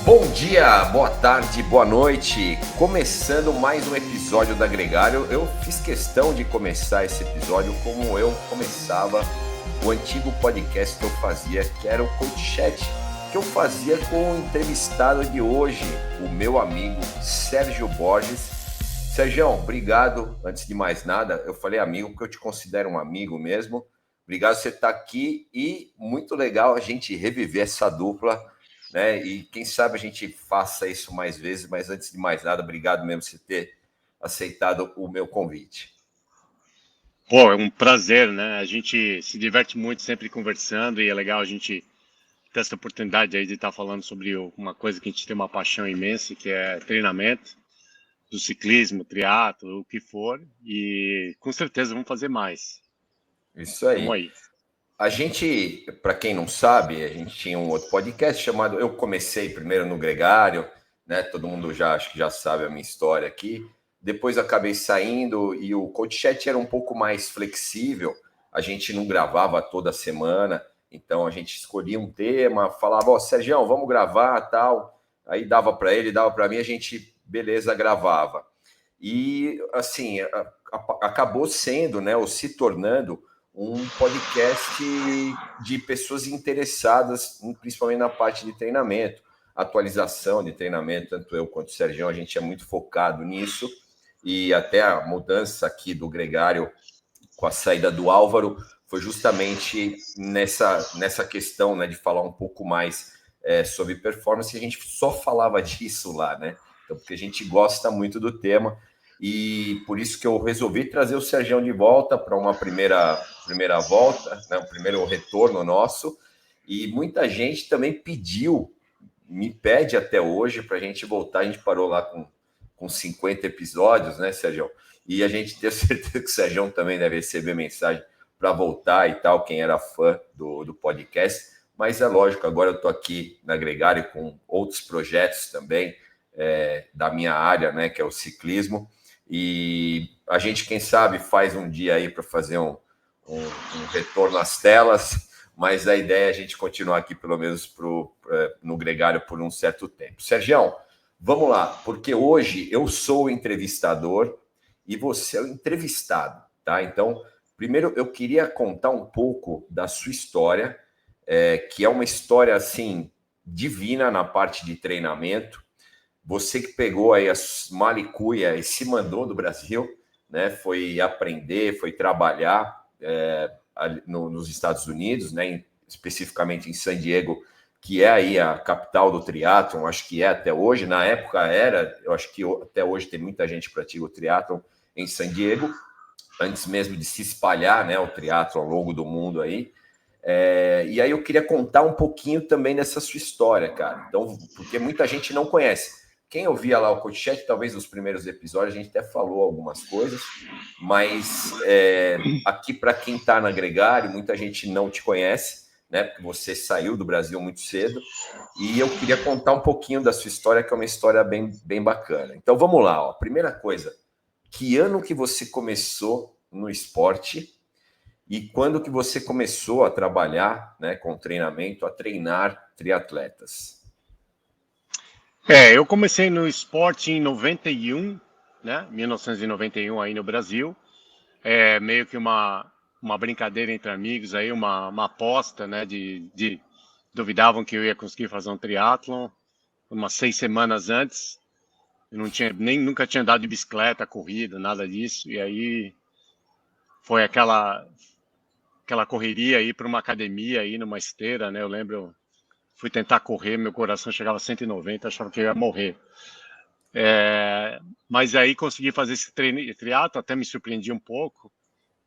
Bom dia, boa tarde, boa noite. Começando mais um episódio da Gregário. Eu fiz questão de começar esse episódio como eu começava o antigo podcast que eu fazia, que era o Coach Chat, que eu fazia com o entrevistado de hoje, o meu amigo Sérgio Borges. Sérgio, obrigado. Antes de mais nada, eu falei amigo porque eu te considero um amigo mesmo. Obrigado por você estar aqui e muito legal a gente reviver essa dupla, né? E quem sabe a gente faça isso mais vezes, mas antes de mais nada, obrigado mesmo por você ter aceitado o meu convite. Pô, é um prazer, né? A gente se diverte muito sempre conversando e é legal a gente ter essa oportunidade aí de estar falando sobre uma coisa que a gente tem uma paixão imensa, que é treinamento do ciclismo, triatlo, o que for, e com certeza vamos fazer mais. Isso Tamo aí. aí. A gente, para quem não sabe, a gente tinha um outro podcast chamado Eu Comecei Primeiro no Gregário, né? Todo mundo já acho que já sabe a minha história aqui. Depois acabei saindo e o Coach Chat era um pouco mais flexível. A gente não gravava toda semana, então a gente escolhia um tema, falava, ó, Sergião, vamos gravar, tal. Aí dava para ele, dava para mim, a gente, beleza, gravava. E assim, acabou sendo, né, ou se tornando um podcast de pessoas interessadas, principalmente na parte de treinamento, atualização de treinamento, tanto eu quanto o Sergião, a gente é muito focado nisso, e até a mudança aqui do Gregário com a saída do Álvaro foi justamente nessa questão, né, de falar um pouco mais sobre performance. A gente só falava disso lá, né? Então, porque a gente gosta muito do tema, e por isso que eu resolvi trazer o Sergião de volta para uma primeira volta, né, o primeiro retorno nosso, e muita gente também pediu, me pede até hoje para a gente voltar. A gente parou lá com 50 episódios, né, Sergião? E a gente tem certeza que o Sergião também deve receber mensagem para voltar e tal, quem era fã do podcast. Mas é lógico, agora eu estou aqui na Gregário com outros projetos também da minha área, né, que é o ciclismo. E a gente, quem sabe, faz um dia aí para fazer um retorno às telas, mas a ideia é a gente continuar aqui, pelo menos no Gregário, por um certo tempo. Sergião, vamos lá, porque hoje eu sou o entrevistador e você é o entrevistado, tá? Então, primeiro eu queria contar um pouco da sua história, que é uma história, assim, divina na parte de treinamento. Você que pegou aí a malicuia e se mandou do Brasil, né? Foi aprender, foi trabalhar nos Estados Unidos, né? Especificamente em San Diego, que é aí a capital do triatlon, acho que é até hoje. Na época era, eu acho que até hoje tem muita gente que pratica o triatlon em San Diego, antes mesmo de se espalhar, né, o triatlon ao longo do mundo aí. E aí eu queria contar um pouquinho também dessa sua história, cara. Então, porque muita gente não conhece. Quem ouvia lá o Coach Chat, talvez nos primeiros episódios, a gente até falou algumas coisas, mas aqui para quem está na Gregário, muita gente não te conhece, né? Porque você saiu do Brasil muito cedo. E eu queria contar um pouquinho da sua história, que é uma história bem, bem bacana. Então vamos lá, ó. Primeira coisa, que ano que você começou no esporte? E quando que você começou a trabalhar, né, com treinamento, a treinar triatletas? Eu comecei no esporte em 91, né? 1991 aí no Brasil. Meio que uma brincadeira entre amigos aí, uma aposta, né? Duvidavam que eu ia conseguir fazer um triatlon umas 6 semanas antes. Eu não tinha, nunca tinha andado de bicicleta, corrida, nada disso. E aí foi aquela correria aí para uma academia aí numa esteira, né? Eu lembro, fui tentar correr, meu coração chegava a 190, achava que eu ia morrer. Mas aí consegui fazer esse treino triatlo, até me surpreendi um pouco.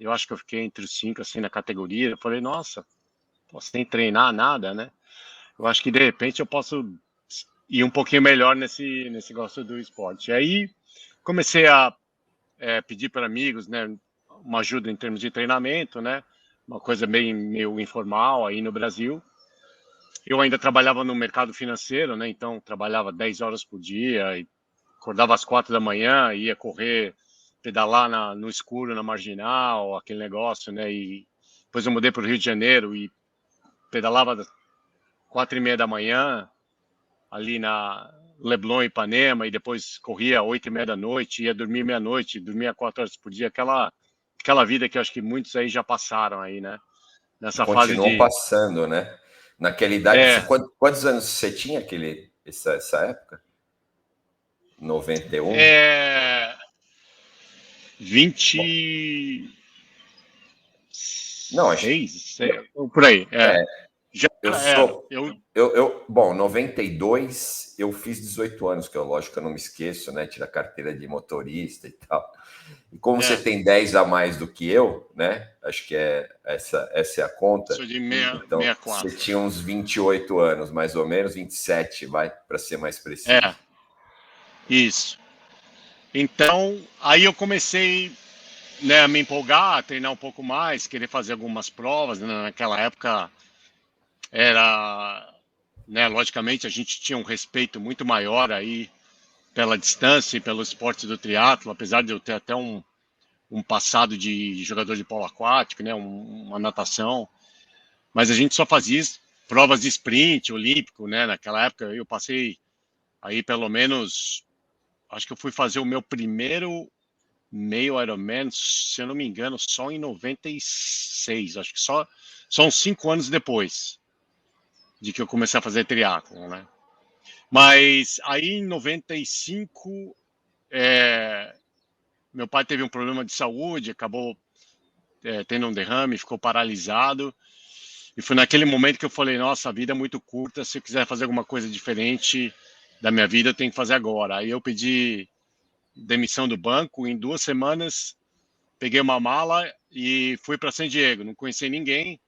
Eu acho que eu fiquei entre os 5 assim na categoria. Eu falei, nossa, sem treinar nada, né? Eu acho que de repente eu posso ir um pouquinho melhor nesse negócio do esporte. E aí comecei a pedir para amigos, né, uma ajuda em termos de treinamento, né? Uma coisa meio informal aí no Brasil. Eu ainda trabalhava no mercado financeiro, né? Então trabalhava 10 horas por dia e acordava às 4 da manhã, ia correr, pedalar no escuro, na Marginal, aquele negócio, né? E depois eu mudei para o Rio de Janeiro e pedalava às 4:30 da manhã, ali na Leblon, Ipanema, e depois corria 8h30 da noite, ia dormir meia-noite, dormia 4 horas por dia, aquela vida que eu acho que muitos aí já passaram aí, né? Nessa fase Continuam de... passando, né? Naquela idade, É, quantos anos você tinha essa época? 91? 26, Não, acho. por aí, É, já eu era. sou. Bom, 92 eu fiz 18 anos, que eu, lógico, eu não me esqueço, né? Tira a carteira de motorista e tal. E como você É, tem 10 a mais do que eu, né? Acho que essa é a conta. sou de Então, você 64. tinha uns 28 anos, mais ou menos, 27, vai, para ser mais É, preciso. isso. Então, aí eu comecei, né, a me empolgar, a treinar um pouco mais, querer fazer algumas provas, né? Naquela época era, né, logicamente a gente tinha um respeito muito maior aí pela distância e pelo esporte do triatlo, apesar de eu ter até um passado de jogador de polo aquático, né, uma natação, mas a gente só fazia provas de sprint olímpico, né? Naquela época eu passei aí pelo menos, acho que eu fui fazer o meu primeiro meio Ironman, se eu não me engano, só em 96, acho que só uns 5 anos depois de que eu comecei a fazer triatlo, né? Mas aí em 95, meu pai teve um problema de saúde, acabou tendo um derrame, ficou paralisado. E foi naquele momento que eu falei, nossa, a vida é muito curta, se eu quiser fazer alguma coisa diferente da minha vida, eu tenho que fazer agora. Aí eu pedi demissão do banco, em 2 semanas peguei uma mala e fui para San Diego, não conheci ninguém.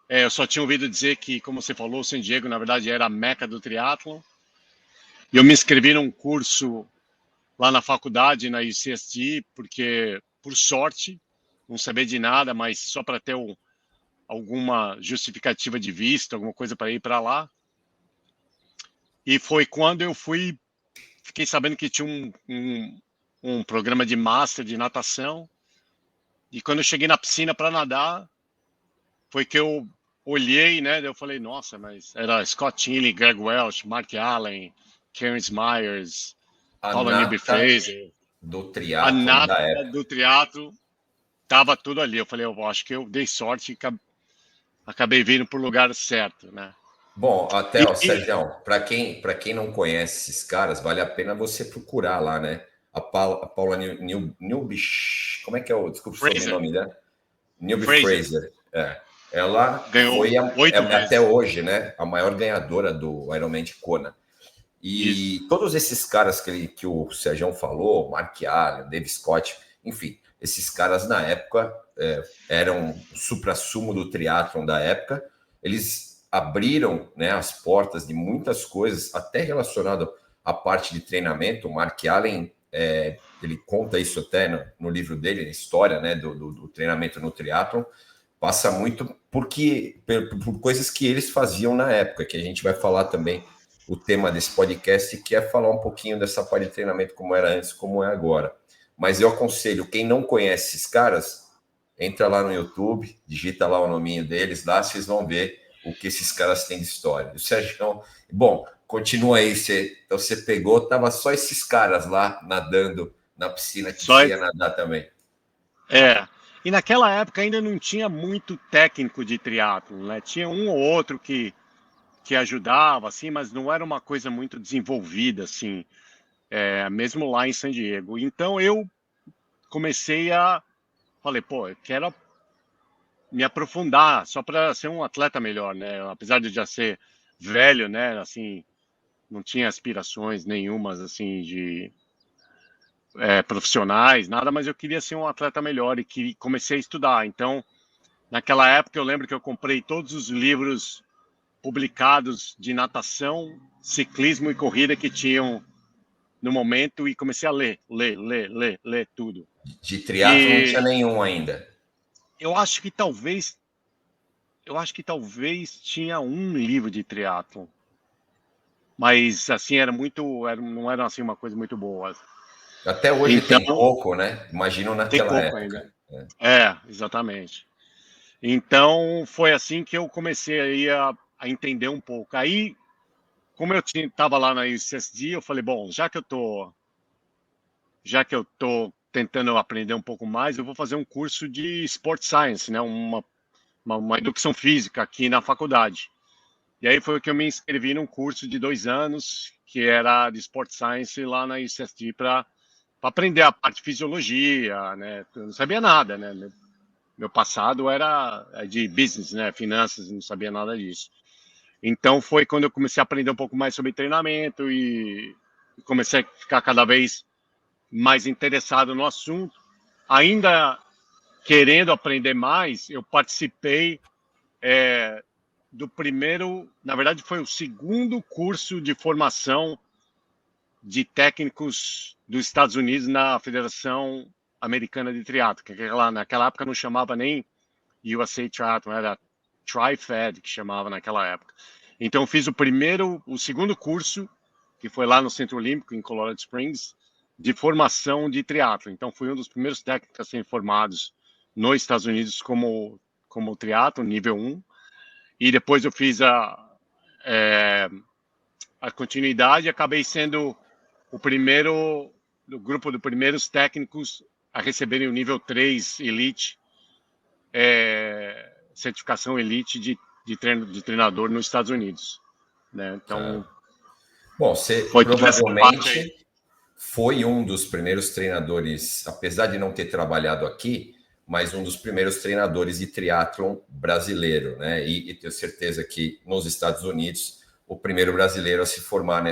Eu só tinha ouvido dizer que, como você falou, San Diego, na verdade, era a meca do triatlon. E eu me inscrevi num curso lá na faculdade, na UCSD, porque, por sorte, não sabia de nada, mas só para ter alguma justificativa de visto, alguma coisa para ir para lá. E foi quando eu fiquei sabendo que tinha um programa de master de natação. E quando eu cheguei na piscina para nadar, foi que eu olhei, né? Eu falei, nossa, mas era Scott Tinley, Greg Welch, Mark Allen, Karen Myers, A Paula Newby nata Fraser, do a triatlon da nata época. do triatlo, tava tudo ali. Eu falei, eu acho que eu dei sorte e acabei vindo para o lugar certo, né? Bom, até, ó, E Sérgio, para quem não conhece esses caras, vale a pena você procurar lá, né? A Paula Newbish, como é que é o, desculpa o Fraser, sobrenome dela? Newby Fraser Fraser. Ela ganhou foi oito até vezes. hoje, né, a maior ganhadora do Ironman de Kona. Isso. E todos esses caras que o Sérgio falou, Mark Allen, Dave Scott, enfim, esses caras na época eram o suprassumo do triatlon da época. Eles abriram, né, as portas de muitas coisas, até relacionado à parte de treinamento. O Mark Allen, ele conta isso até no livro dele, na história, né, do treinamento no triatlon. Passa muito por coisas que eles faziam na época, que a gente vai falar também o tema desse podcast, que é falar um pouquinho dessa parte de treinamento, como era antes, como é agora. Mas eu aconselho, quem não conhece esses caras, entra lá no YouTube, digita lá o nominho deles, lá vocês vão ver o que esses caras têm de história. O Sérgio, bom, continua aí, você pegou, tava só esses caras lá nadando na piscina que Só você ia nadar também. é. E naquela época ainda não tinha muito técnico de triatlo, né? Tinha um ou outro que ajudava, assim, mas não era uma coisa muito desenvolvida, assim, mesmo lá em San Diego. Então eu comecei falei, pô, eu quero me aprofundar só para ser um atleta melhor, né? Apesar de já ser velho, né? Assim, não tinha aspirações nenhumas, assim, de profissionais, nada, mas eu queria ser um atleta melhor e que comecei a estudar. Então, naquela época eu lembro que eu comprei todos os livros publicados de natação, ciclismo e corrida que tinham no momento e comecei a ler tudo. De triatlo não tinha E nenhum ainda. eu acho que talvez tinha um livro de triatlo, mas assim não era assim uma coisa muito boa. Até hoje Então tem pouco, né? Imagino tem naquela pouco ainda. época. Exatamente. Então foi assim que eu comecei aí a entender um pouco. Aí como eu estava lá na UCSD, eu falei, bom, já que eu tô tentando aprender um pouco mais, eu vou fazer um curso de Sport Science, né? Uma educação física aqui na faculdade. E aí foi que eu me inscrevi num curso de 2 anos, que era de Sport Science lá na UCSD, para aprender a parte de fisiologia, né? Eu não sabia nada, né? Meu passado era de business, né? Finanças, não sabia nada disso. Então foi quando eu comecei a aprender um pouco mais sobre treinamento e comecei a ficar cada vez mais interessado no assunto. Ainda querendo aprender mais, eu participei do primeiro, na verdade foi o segundo curso de formação de técnicos dos Estados Unidos na Federação Americana de Triatlo, que naquela época não chamava nem USA Triathlon, era Tri-Fed que chamava naquela época. Então eu fiz o segundo curso, que foi lá no Centro Olímpico, em Colorado Springs, de formação de triatlo. Então fui um dos primeiros técnicos a serem formados nos Estados Unidos como triatlo, nível 1. E depois eu fiz a continuidade e acabei sendo o primeiro do grupo de primeiros técnicos a receberem o nível 3 Elite, certificação Elite de treinador nos Estados Unidos. Né? Então, bom, você foi provavelmente foi um dos primeiros treinadores, apesar de não ter trabalhado aqui, mas um dos primeiros treinadores de triatlon brasileiro, né? E tenho certeza que nos Estados Unidos, o primeiro brasileiro a se formar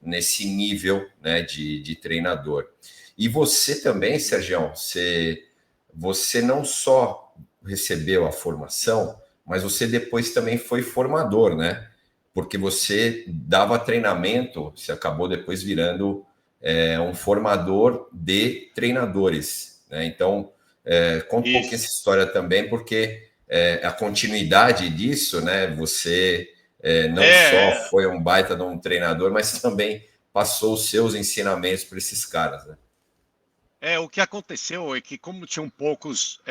nesse nível, né, de treinador. E você também, Sergião, você não só recebeu a formação, mas você depois também foi formador, né? Porque você dava treinamento, você acabou depois virando um formador de treinadores, né? Então, conta um pouquinho essa história também, porque a continuidade disso, né? Você não só foi um baita de um treinador, mas também passou os seus ensinamentos para esses caras, né? O que aconteceu é que, como tinham poucos.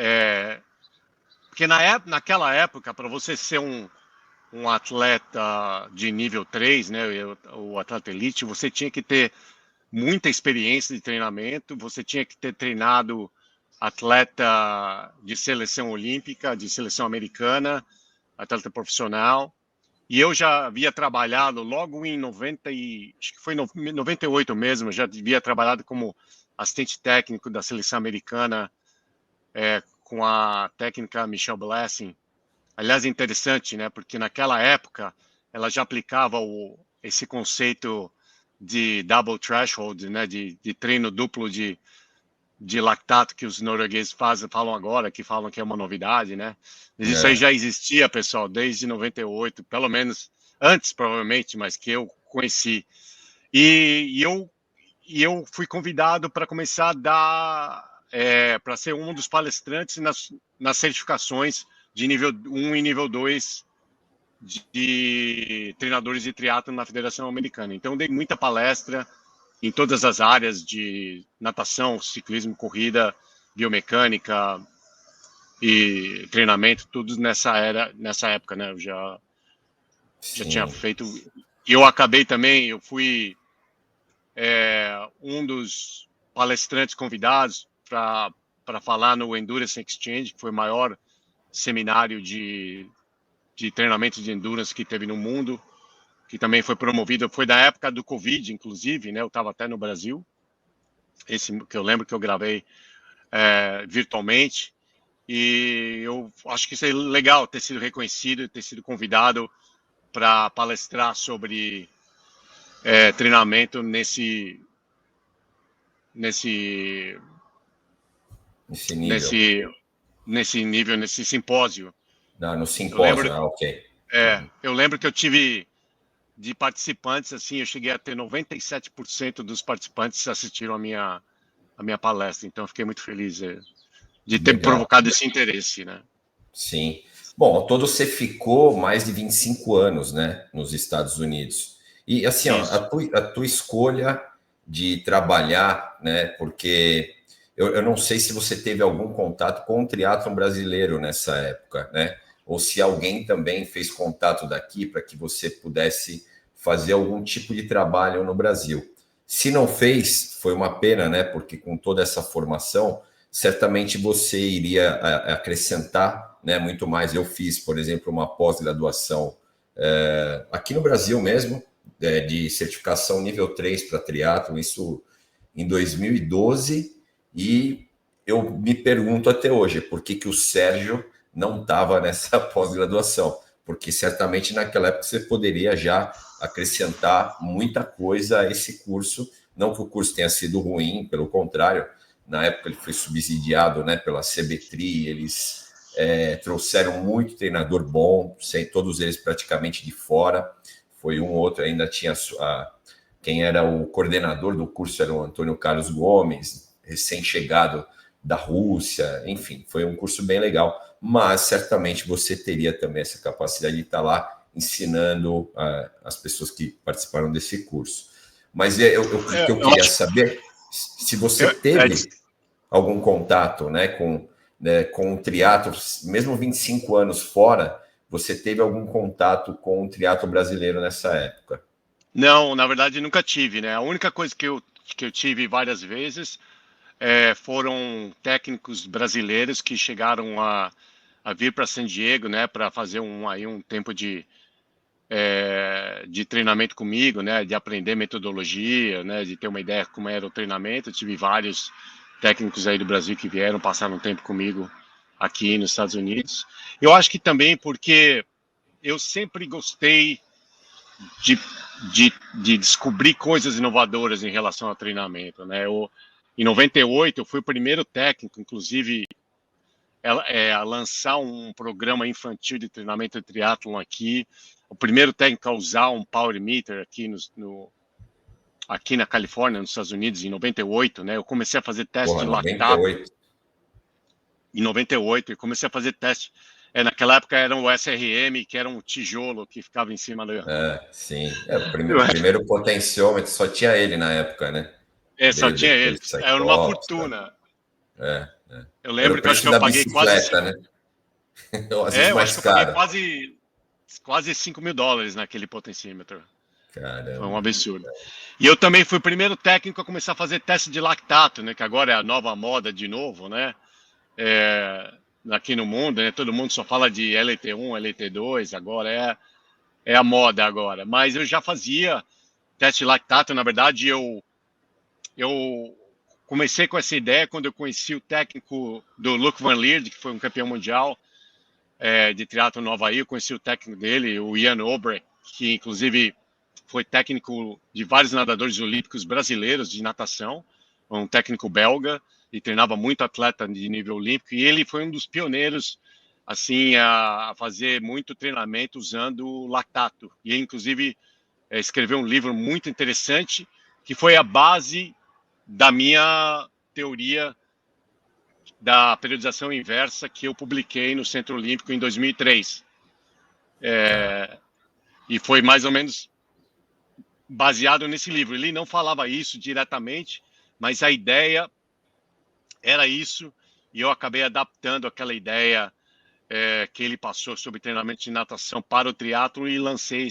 Porque naquela época, para você ser um atleta de nível 3, né, o atleta elite, você tinha que ter muita experiência de treinamento, você tinha que ter treinado atleta de seleção olímpica, de seleção americana, atleta profissional. E eu já havia trabalhado logo em 90 acho que foi 98 mesmo, já havia trabalhado como assistente técnico da seleção americana com a técnica Michelle Blessing. Aliás, é interessante, né? Porque naquela época ela já aplicava esse conceito de double threshold, né? De treino duplo de lactato que os noruegueses falam agora, que falam que é uma novidade, né? Mas isso aí já existia, pessoal, desde 98, pelo menos antes, provavelmente, mas que eu conheci. E eu fui convidado para começar a dar, para ser um dos palestrantes nas certificações de nível 1 e nível 2 de treinadores de triatlo na Federação Americana. Então, dei muita palestra em todas as áreas de natação, ciclismo, corrida, biomecânica e treinamento, tudo nessa época, né? Eu já tinha feito. E eu acabei também, eu fui um dos palestrantes convidados para falar no Endurance Exchange, que foi o maior seminário de treinamento de endurance que teve no mundo, que também foi promovido, foi da época do Covid, inclusive, né? Eu estava até no Brasil, esse que eu lembro que eu gravei virtualmente, e eu acho que isso é legal, ter sido reconhecido, ter sido convidado para palestrar sobre treinamento nesse nível, nesse simpósio. No simpósio, ok. Eu lembro que eu tive de participantes, assim, eu cheguei a ter 97% dos participantes assistiram a minha palestra, então eu fiquei muito feliz de ter provocado esse interesse, né? Sim. Bom, ao todo você ficou mais de 25 anos, né, nos Estados Unidos. E assim, ó, a tua escolha de trabalhar, né, porque eu não sei se você teve algum contato com o triatlon brasileiro nessa época, né? Ou se alguém também fez contato daqui para que você pudesse fazer algum tipo de trabalho no Brasil. Se não fez, foi uma pena, né? Porque com toda essa formação, certamente você iria acrescentar, né, muito mais. Eu fiz, por exemplo, uma pós-graduação aqui no Brasil mesmo, de certificação nível 3 para triatlo, isso em 2012, e eu me pergunto até hoje por que o Sérgio não estava nessa pós-graduação, porque certamente naquela época você poderia já acrescentar muita coisa a esse curso, não que o curso tenha sido ruim, pelo contrário, na época ele foi subsidiado, né, pela CBTRI, eles trouxeram muito treinador bom, todos eles praticamente de fora, foi um outro, ainda tinha quem era o coordenador do curso era o Antônio Carlos Gomes, recém-chegado da Rússia, enfim, foi um curso bem legal, mas certamente você teria também essa capacidade de estar lá ensinando as pessoas que participaram desse curso. Mas o que eu queria saber, se você teve algum contato, né, com o triatlo, mesmo 25 anos fora, você teve algum contato com o triatlo brasileiro nessa época? Não, na verdade nunca tive, né? A única coisa que eu tive várias vezes foram técnicos brasileiros que chegaram a vir para San Diego, né, para fazer um tempo de treinamento comigo, né, de aprender metodologia, né, de ter uma ideia como era o treinamento. Eu tive vários técnicos aí do Brasil que vieram passar um tempo comigo aqui nos Estados Unidos. Eu acho que também porque eu sempre gostei de descobrir coisas inovadoras em relação ao treinamento, né? Em 98, eu fui o primeiro técnico, inclusive, a lançar um programa infantil de treinamento de triatlon aqui, o primeiro técnico a usar um power meter aqui aqui na Califórnia, nos Estados Unidos, em 98, né? Eu comecei a fazer teste de lactato 98. em 98, e comecei a fazer teste. Naquela época era o SRM, que era um tijolo que ficava em cima do. Sim. O primeiro potenciômetro só tinha ele na época, né? Só tinha ele. Era uma Cyclops, fortuna. Eu era o lembro que eu acho preço que eu da paguei quase. bicicleta, né? Às vezes Eu acho mais que eu paguei caro. quase $5.000 naquele potencímetro. Foi um Caramba. absurdo. E eu também fui o primeiro técnico a começar a fazer teste de lactato, né? Que agora é a nova moda de novo, né? Aqui no mundo, né? Todo mundo só fala de LT1, LT2, agora é a moda agora. Mas eu já fazia teste de lactato. Na verdade, eu comecei com essa ideia quando eu conheci o técnico do Luc Van Lierde, que foi um campeão mundial de triatlo no Havaí. Eu conheci o técnico dele, o Ian Obrecht, que inclusive foi técnico de vários nadadores olímpicos brasileiros de natação, um técnico belga, e treinava muito atleta de nível olímpico, e ele foi um dos pioneiros assim a fazer muito treinamento usando lactato, e inclusive escreveu um livro muito interessante, que foi a base da minha teoria da periodização inversa que eu publiquei no Centro Olímpico em 2003. E foi mais ou menos baseado nesse livro. Ele não falava isso diretamente, mas a ideia era isso, e eu acabei adaptando aquela ideia que ele passou sobre treinamento de natação para o triatlo e lancei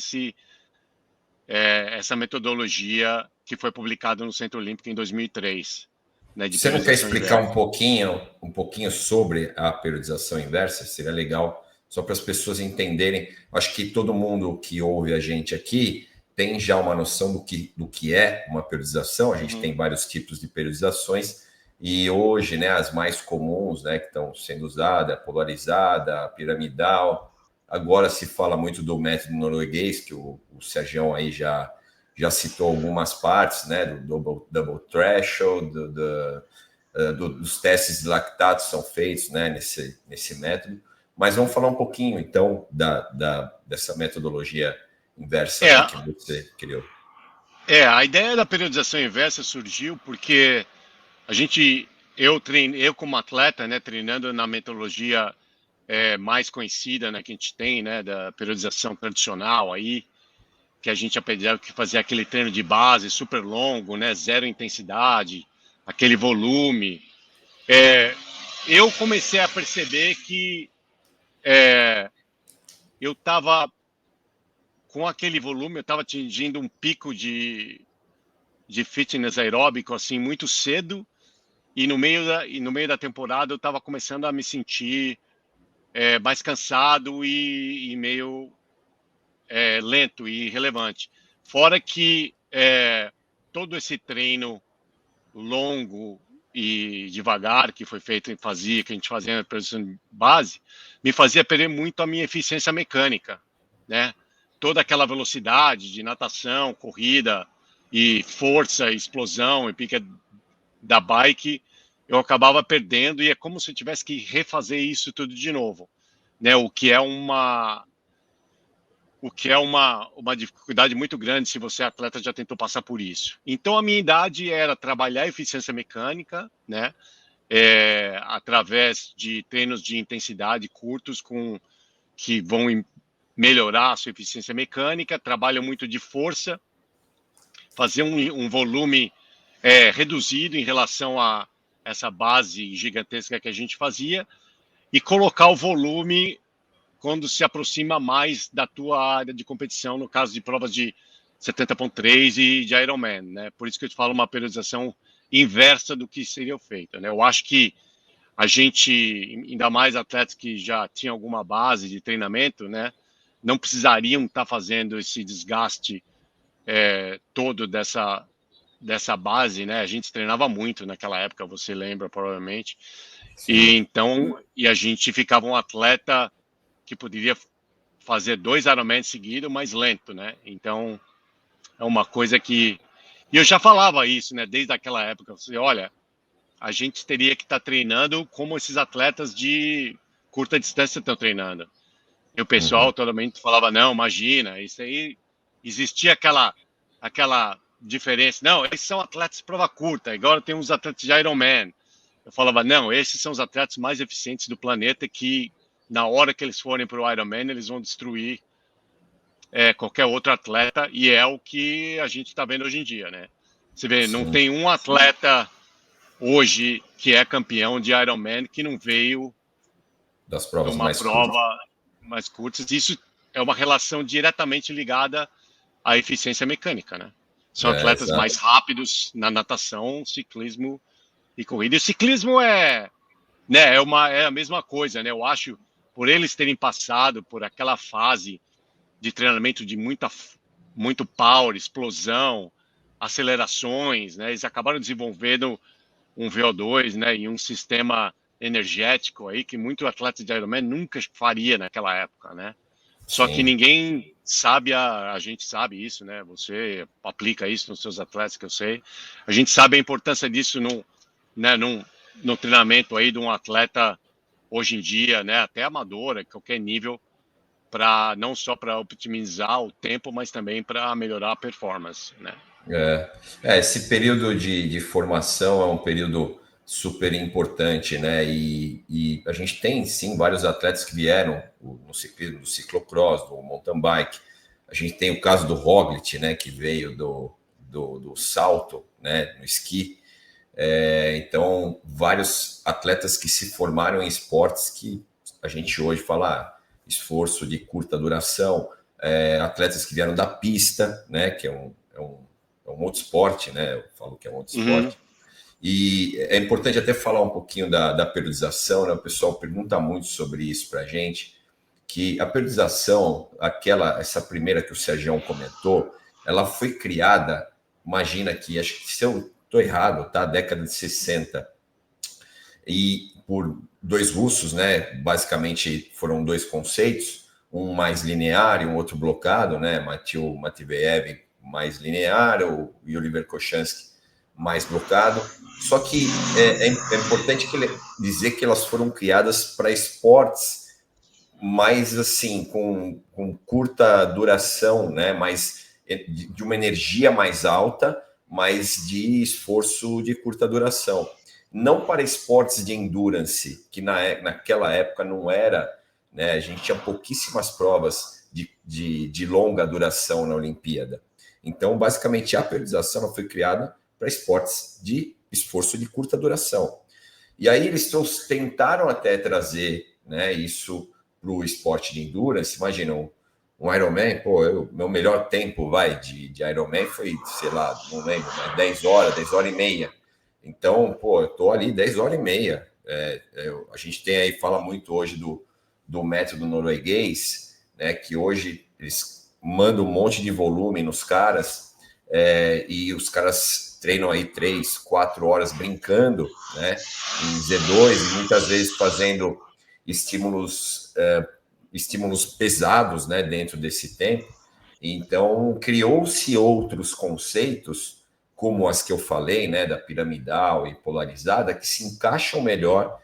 essa metodologia que foi publicada no Centro Olímpico em 2003, né, de Você não quer periodização explicar inversa. um pouquinho sobre a periodização inversa? Seria legal, só para as pessoas entenderem. Acho que todo mundo que ouve a gente aqui tem já uma noção do que é uma periodização. A gente tem vários tipos de periodizações e hoje, né, as mais comuns, né, que estão sendo usadas, a polarizada, a piramidal. Agora se fala muito do método norueguês, que o Sérgio aí já citou algumas partes, né, do double threshold, dos testes de lactato são feitos, né, nesse método. Mas vamos falar um pouquinho, então, dessa metodologia inversa aí que você criou. A ideia da periodização inversa surgiu porque eu como atleta, né, treinando na metodologia mais conhecida, né, que a gente tem, né, da periodização tradicional aí, que a gente aprendeu que fazer aquele treino de base super longo, né, zero intensidade, aquele volume. Eu comecei a perceber que eu estava com aquele volume, eu estava atingindo um pico de fitness aeróbico assim muito cedo, e no meio da temporada eu estava começando a me sentir mais cansado e meio lento e irrelevante. Fora que todo esse treino longo e devagar que foi feito que a gente fazia na produção de base, me fazia perder muito a minha eficiência mecânica, né? Toda aquela velocidade de natação, corrida e força, explosão e pica da bike, eu acabava perdendo, e é como se eu tivesse que refazer isso tudo de novo, né? O que é uma dificuldade muito grande se você atleta já tentou passar por isso. Então a minha idade era trabalhar a eficiência mecânica, né? Através de treinos de intensidade curtos que vão melhorar a sua eficiência mecânica, trabalho muito de força, fazer um volume reduzido em relação a essa base gigantesca que a gente fazia, e colocar o volume quando se aproxima mais da tua área de competição, no caso de provas de 70.3 e de Ironman, né? Por isso que eu te falo uma periodização inversa do que seria feito, né? Eu acho que a gente, ainda mais atletas que já tinham alguma base de treinamento, né, não precisariam estar fazendo esse desgaste todo dessa base, né? A gente treinava muito naquela época, você lembra provavelmente. E a gente ficava um atleta que poderia fazer 2 Ironman seguidos, mais lento, né? Então, é uma coisa que... E eu já falava isso, né? Desde aquela época. Eu falei, olha, a gente teria que estar treinando como esses atletas de curta distância estão treinando. E o pessoal totalmente falava, não, imagina, isso aí... Existia aquela diferença. Não, esses são atletas de prova curta, agora tem uns atletas de Ironman. Eu falava, não, esses são os atletas mais eficientes do planeta que, na hora que eles forem para o Ironman, eles vão destruir qualquer outro atleta, e é o que a gente está vendo hoje em dia, né? Você vê, não tem um atleta hoje que é campeão de Ironman que não veio das provas de uma prova mais curtas. Isso é uma relação diretamente ligada à eficiência mecânica, né? São atletas mais rápidos na natação, ciclismo e corrida. E o ciclismo é a mesma coisa, né? Eu acho, por eles terem passado por aquela fase de treinamento de muito power, explosão, acelerações, né? Eles acabaram desenvolvendo um VO2, né? E um sistema energético aí que muito atleta de Ironman nunca faria naquela época, né? Só que ninguém sabe, a gente sabe isso, né? Você aplica isso nos seus atletas, que eu sei. A gente sabe a importância disso no treinamento aí de um atleta hoje em dia, né? Até amador, qualquer nível, para não só para otimizar o tempo, mas também para melhorar a performance, né? Esse período de formação é um período super importante, né? E a gente tem, sim, vários atletas que vieram no ciclismo, do ciclocross, do mountain bike. A gente tem o caso do Roglic, né? Que veio do salto, né? No esqui. Então, vários atletas que se formaram em esportes que a gente hoje fala esforço de curta duração, atletas que vieram da pista, né? Que é um outro esporte, né? Eu falo que é um outro esporte. E é importante até falar um pouquinho da periodização, né? O pessoal pergunta muito sobre isso para a gente, que a periodização, essa primeira que o Sergião comentou, ela foi criada, imagina que, acho que se eu estou errado, tá? Década de 60, e por 2 russos, né? Basicamente foram 2 conceitos, um mais linear e um outro blocado, né? Matveev mais linear, o Oliver Kochanski mais blocado. Só que é importante dizer que elas foram criadas para esportes mais assim, com curta duração, né? Mais de uma energia mais alta, mas de esforço de curta duração. Não para esportes de endurance, que naquela época não era, né? A gente tinha pouquíssimas provas de longa duração na Olimpíada. Então, basicamente, a periodização foi criada para esportes de esforço de curta duração. E aí eles tentaram até trazer, né, isso para o esporte de endurance. Imaginam um Ironman, pô, meu melhor tempo, de Ironman foi, sei lá, não lembro, mas 10 horas e meia. Então, pô, eu tô ali 10 horas e meia. A gente tem aí, fala muito hoje do método norueguês, né, que hoje eles mandam um monte de volume nos caras, e os caras treinam aí 3, 4 horas brincando, né, em Z2 e muitas vezes fazendo estímulos pesados, né, dentro desse tempo. Então, criou-se outros conceitos, como as que eu falei, né, da piramidal e polarizada, que se encaixam melhor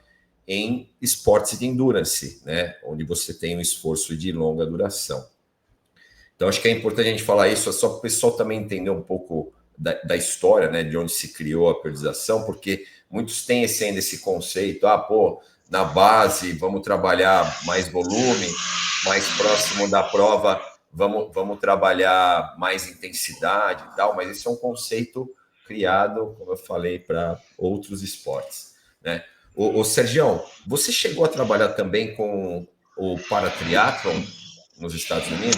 em esportes de endurance, né, onde você tem um esforço de longa duração. Então, acho que é importante a gente falar isso, é só para o pessoal também entender um pouco da história, né, de onde se criou a periodização, porque muitos têm ainda esse conceito, na base vamos trabalhar mais volume, mais próximo da prova vamos trabalhar mais intensidade e tal, mas esse é um conceito criado, como eu falei, para outros esportes, né? O Sergião, você chegou a trabalhar também com o paratriatlon nos Estados Unidos?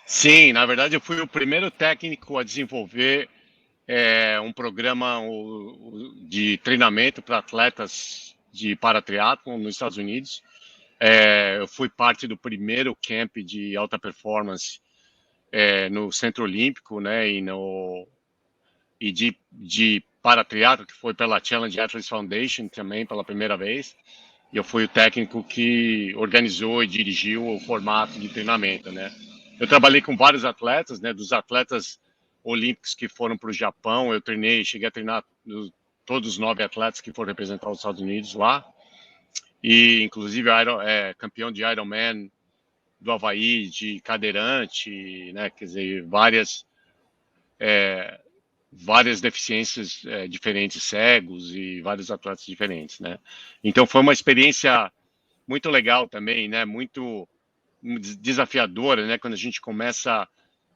Sim, na verdade eu fui o primeiro técnico a desenvolver um programa de treinamento para atletas de paratriatlon nos Estados Unidos. Eu fui parte do primeiro camp de alta performance no Centro Olímpico, né, e de paratriatlo, que foi pela Challenge Athletes Foundation também pela primeira vez. E eu fui o técnico que organizou e dirigiu o formato de treinamento, né. Eu trabalhei com vários atletas, né, dos atletas olímpicos que foram para o Japão, eu cheguei a treinar todos os 9 atletas que foram representar os Estados Unidos lá, e inclusive campeão de Ironman do Havaí, de cadeirante, né, quer dizer, várias deficiências diferentes, cegos e vários atletas diferentes, né. Então foi uma experiência muito legal também, né, muito desafiadora, né, quando a gente começa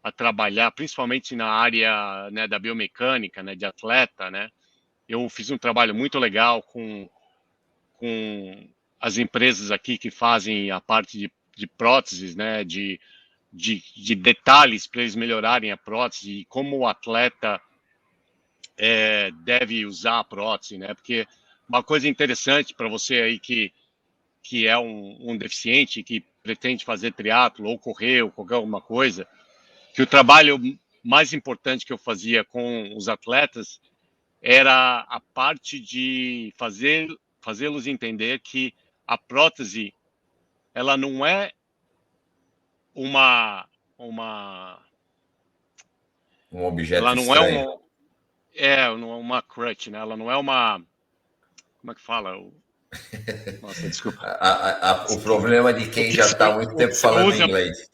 a trabalhar, principalmente na área, né, da biomecânica, né, de atleta, né. Eu fiz um trabalho muito legal com as empresas aqui que fazem a parte de próteses, né, de detalhes para eles melhorarem a prótese e como o atleta deve usar a prótese, né? Porque uma coisa interessante para você aí que é um deficiente que pretende fazer triatlo ou correr ou qualquer alguma coisa, que o trabalho mais importante que eu fazia com os atletas era a parte de fazê-los entender que a prótese ela não é uma uma Um objeto ela não é estranho. uma crutch, né? Ela não é uma, como é que fala? Nossa, desculpa. O problema de O quem que já você, está há muito o tempo que você falando usa inglês.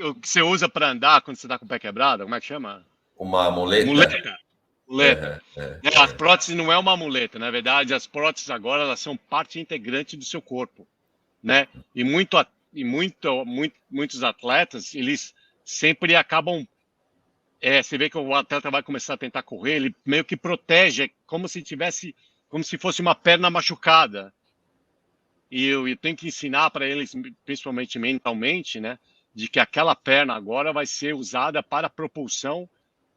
o que você usa para andar quando você tá com o pé quebrado, como é que chama? Uma muleta? Muleta. Muleta. As próteses não é uma muleta, na verdade, as próteses agora elas são parte integrante do seu corpo, né? Muitos atletas, eles sempre acabam você vê que o atleta vai começar a tentar correr, ele meio que protege, como se fosse uma perna machucada. E eu tenho que ensinar para eles, principalmente mentalmente, né, de que aquela perna agora vai ser usada para propulsão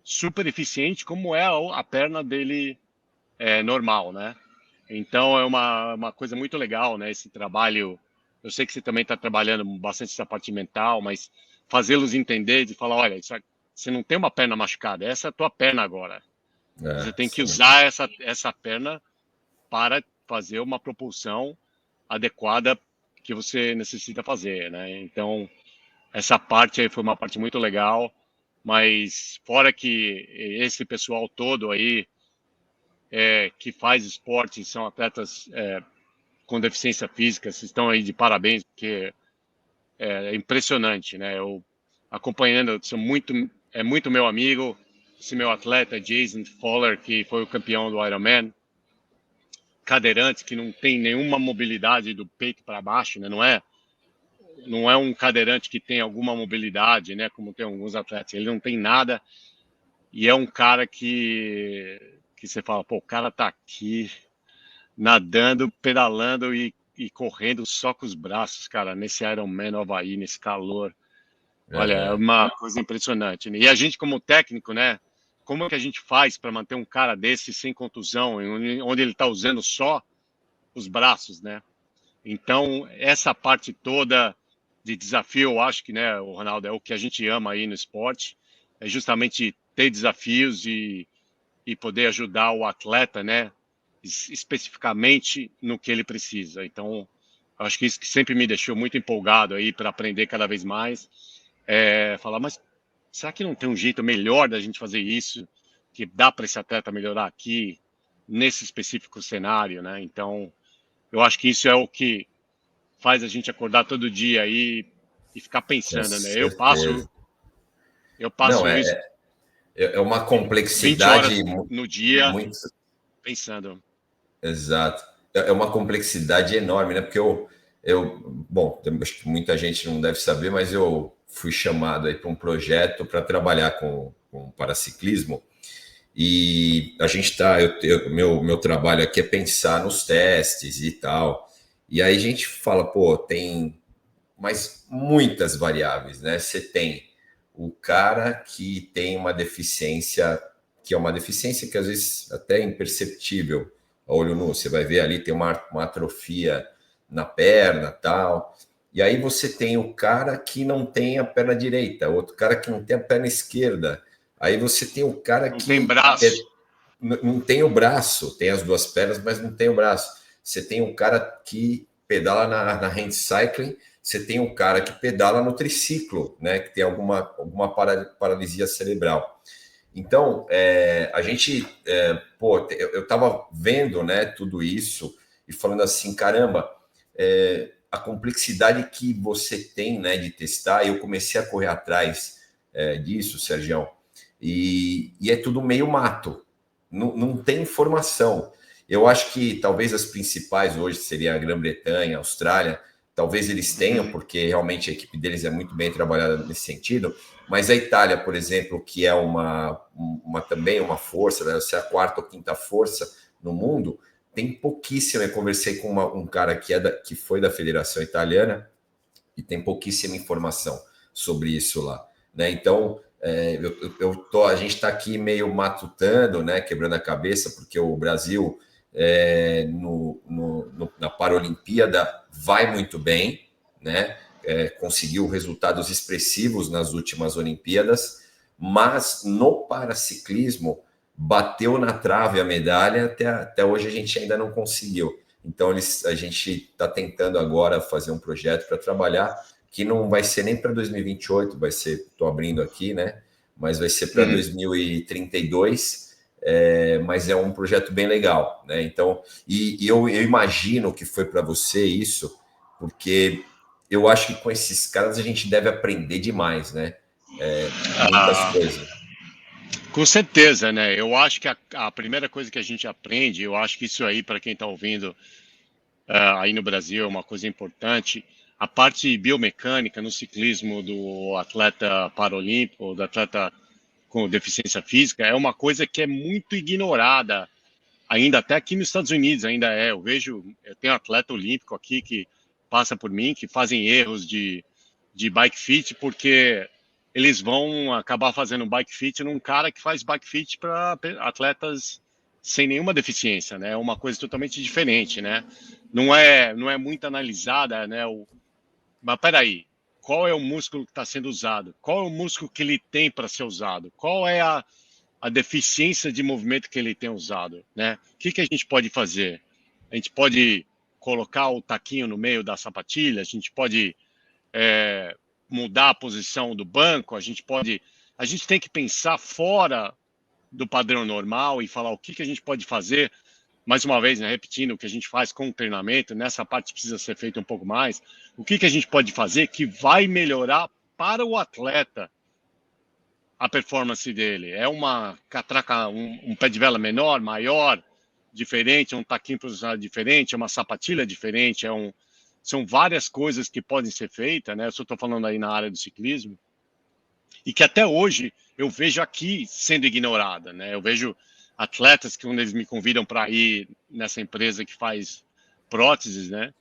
super eficiente, como é a perna dele normal, né? Então é uma coisa muito legal, né? Esse trabalho. Eu sei que você também está trabalhando bastante essa parte mental, mas fazê-los entender de falar, olha, você não tem uma perna machucada, essa é a tua perna agora. Você tem que Sim. usar essa perna para fazer uma propulsão adequada que você necessita fazer, né? Então, essa parte aí foi uma parte muito legal, mas fora que esse pessoal todo aí que faz esporte, são atletas com deficiência física, vocês estão aí de parabéns, porque é impressionante, né? Eu acompanhando, é muito meu amigo, esse meu atleta, Jason Fowler, que foi o campeão do Ironman, cadeirante, que não tem nenhuma mobilidade do peito para baixo, né? Não é um cadeirante que tem alguma mobilidade, né? Como tem alguns atletas, ele não tem nada e é um cara que você fala, pô, o cara tá aqui nadando, pedalando e e correndo só com os braços, cara, nesse Ironman no Havaí, nesse calor. Olha, é uma coisa impressionante, né? E a gente, como técnico, né? Como é que a gente faz para manter um cara desse sem contusão, onde ele está usando só os braços, né? Então, essa parte toda de desafio, eu acho que, né, o Ronaldo, é o que a gente ama aí no esporte, é justamente ter desafios e poder ajudar o atleta, né, especificamente no que ele precisa. Então, acho que isso que sempre me deixou muito empolgado aí para aprender cada vez mais, falar, mas será que não tem um jeito melhor da gente fazer isso, que dá para esse atleta melhorar aqui, nesse específico cenário, né? Então, eu acho que isso é o que faz a gente acordar todo dia aí e ficar Com pensando, né? certeza. Eu Não, passo isso é uma 20 complexidade horas no dia muito. pensando. Exato. É uma complexidade enorme, né? Porque bom, acho que muita gente não deve saber, mas eu fui chamado aí para um projeto para trabalhar com paraciclismo. E a gente está, meu trabalho aqui é pensar nos testes e tal. E aí a gente fala, pô, tem mas muitas variáveis, né? Você tem o cara que tem uma deficiência, que é uma deficiência que às vezes até é imperceptível a olho nu. Você vai ver ali, tem uma atrofia na perna, tal. E aí você tem o cara que não tem a perna direita, outro cara que não tem a perna esquerda. Aí você tem o cara Não tem que braço. não tem o braço, tem as duas pernas, mas não tem o braço. Você tem o cara que pedala na hand cycling, você tem o cara que pedala no triciclo, né, que tem alguma paralisia cerebral. Então, a gente, eu estava vendo, né, tudo isso e falando assim, caramba, a complexidade que você tem, né, de testar, e eu comecei a correr atrás disso, Sergião, e é tudo meio mato, não tem informação. Eu acho que talvez as principais hoje seria a Grã-Bretanha, a Austrália, talvez eles tenham, porque realmente a equipe deles é muito bem trabalhada nesse sentido, mas a Itália, por exemplo, que é também uma força, deve ser a quarta ou quinta força no mundo, tem pouquíssima. Eu conversei com um cara que foi da Federação Italiana e tem pouquíssima informação sobre isso lá, né? Então, a gente está aqui meio matutando, né, quebrando a cabeça, porque o Brasil na Paralimpíada vai muito bem, né? Conseguiu resultados expressivos nas últimas Olimpíadas, mas no paraciclismo bateu na trave a medalha, até hoje a gente ainda não conseguiu. Então a gente está tentando agora fazer um projeto para trabalhar que não vai ser nem para 2028, vai ser, estou abrindo aqui, né? Mas vai ser para 2032. Mas é um projeto bem legal, né? Então, e eu imagino que foi para você isso, porque eu acho que com esses caras a gente deve aprender demais, né? Muitas coisas. Com certeza, né? Eu acho que a primeira coisa que a gente aprende, eu acho que isso aí, para quem está ouvindo aí no Brasil, é uma coisa importante. A parte biomecânica no ciclismo do atleta paralímpico, do atleta com deficiência física, é uma coisa que é muito ignorada, ainda até aqui nos Estados Unidos, ainda é. Eu tenho um atleta olímpico aqui que passa por mim, que fazem erros de bike fit, porque eles vão acabar fazendo bike fit num cara que faz bike fit para atletas sem nenhuma deficiência, né? É uma coisa totalmente diferente, né? Não é muito analisada, né? Mas peraí, qual é o músculo que está sendo usado? Qual é o músculo que ele tem para ser usado? Qual é a deficiência de movimento que ele tem usado, né? O que a gente pode fazer? A gente pode colocar o taquinho no meio da sapatilha, a gente pode mudar a posição do banco, a gente tem que pensar fora do padrão normal e falar o que a gente pode fazer. Mais uma vez, né, repetindo o que a gente faz com o treinamento, nessa parte precisa ser feito um pouco mais. O que a gente pode fazer que vai melhorar para o atleta a performance dele? É uma catraca, um pé de vela menor, maior, diferente, um taquinho posicionado diferente, é uma sapatilha diferente, são várias coisas que podem ser feitas, né? Eu só estou falando aí na área do ciclismo, e que até hoje eu vejo aqui sendo ignorada, né? Eu vejo atletas que quando eles me convidam para ir nessa empresa que faz próteses, né?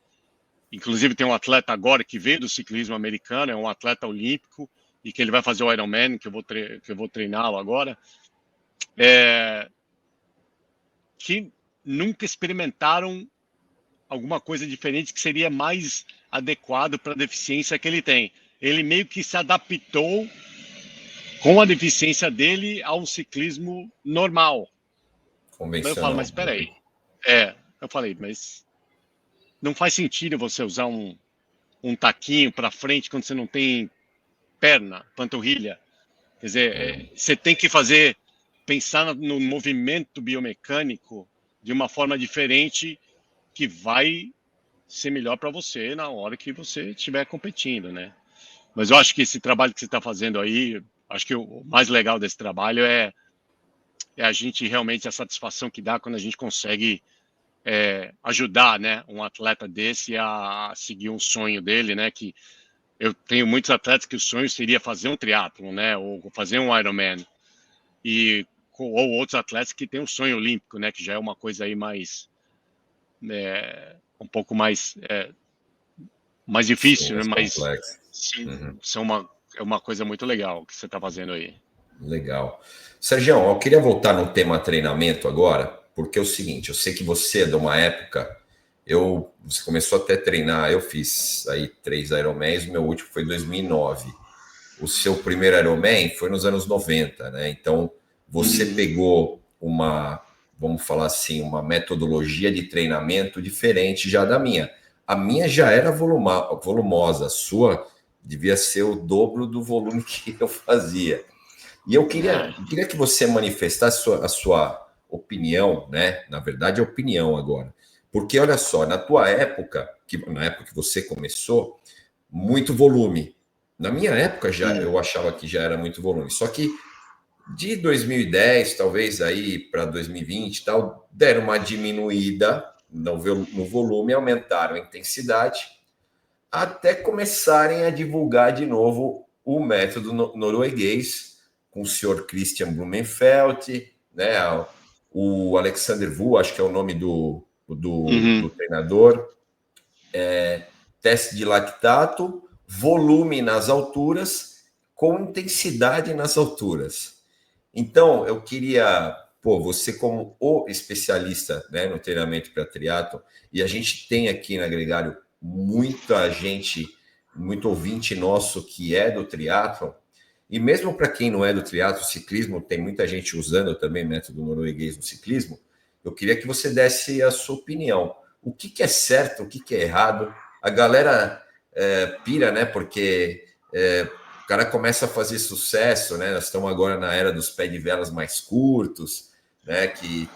inclusive tem um atleta agora que veio do ciclismo americano, é um atleta olímpico, e que ele vai fazer o Ironman, que eu vou treiná-lo agora, que nunca experimentaram alguma coisa diferente que seria mais adequado para a deficiência que ele tem. Ele meio que se adaptou com a deficiência dele ao ciclismo normal. Eu falo, mas espera aí. Eu falei, mas não faz sentido você usar um taquinho para frente quando você não tem perna, panturrilha. Quer dizer, você tem que pensar no movimento biomecânico de uma forma diferente que vai ser melhor para você na hora que você estiver competindo, né? Mas eu acho que esse trabalho que você está fazendo aí, acho que o mais legal desse trabalho é a gente realmente, a satisfação que dá quando a gente consegue ajudar, né, um atleta desse a seguir um sonho dele, né, que eu tenho muitos atletas que o sonho seria fazer um triatlon, né, ou fazer um Ironman, ou outros atletas que têm um sonho olímpico, né, que já é uma coisa aí mais, um pouco mais difícil, né, mas sim, é uma coisa muito legal que você está fazendo aí. Legal. Sergião, eu queria voltar no tema treinamento agora, porque é o seguinte, eu sei que você é de uma época, você começou até a treinar, eu fiz aí 3 Ironmans, o meu último foi em 2009. O seu primeiro Ironman foi nos anos 90, né? Então, você pegou vamos falar assim, uma metodologia de treinamento diferente já da minha. A minha já era volumosa, a sua devia ser o dobro do volume que eu fazia. E eu queria que você manifestasse a sua opinião, né? Na verdade, a opinião agora. Porque, olha só, na época que você começou, muito volume. Na minha época, eu achava que já era muito volume. Só que de 2010, talvez aí para 2020 e tal, deram uma diminuída no volume, aumentaram a intensidade, até começarem a divulgar de novo o método norueguês, com o senhor Christian Blumenfeld, né? O Alexander Vu, acho que é o nome do treinador, teste de lactato, volume nas alturas, com intensidade nas alturas. Então, eu queria, você como o especialista, né, no treinamento para triatlo, e a gente tem aqui na Gregário muita gente, muito ouvinte nosso que é do triatlo, e mesmo para quem não é do triatlo, ciclismo, tem muita gente usando também método norueguês no ciclismo. Eu queria que você desse a sua opinião. O que é certo, o que é errado? A galera pira, né? Porque o cara começa a fazer sucesso, né? Nós estamos agora na era dos pés de velas mais curtos, né? Que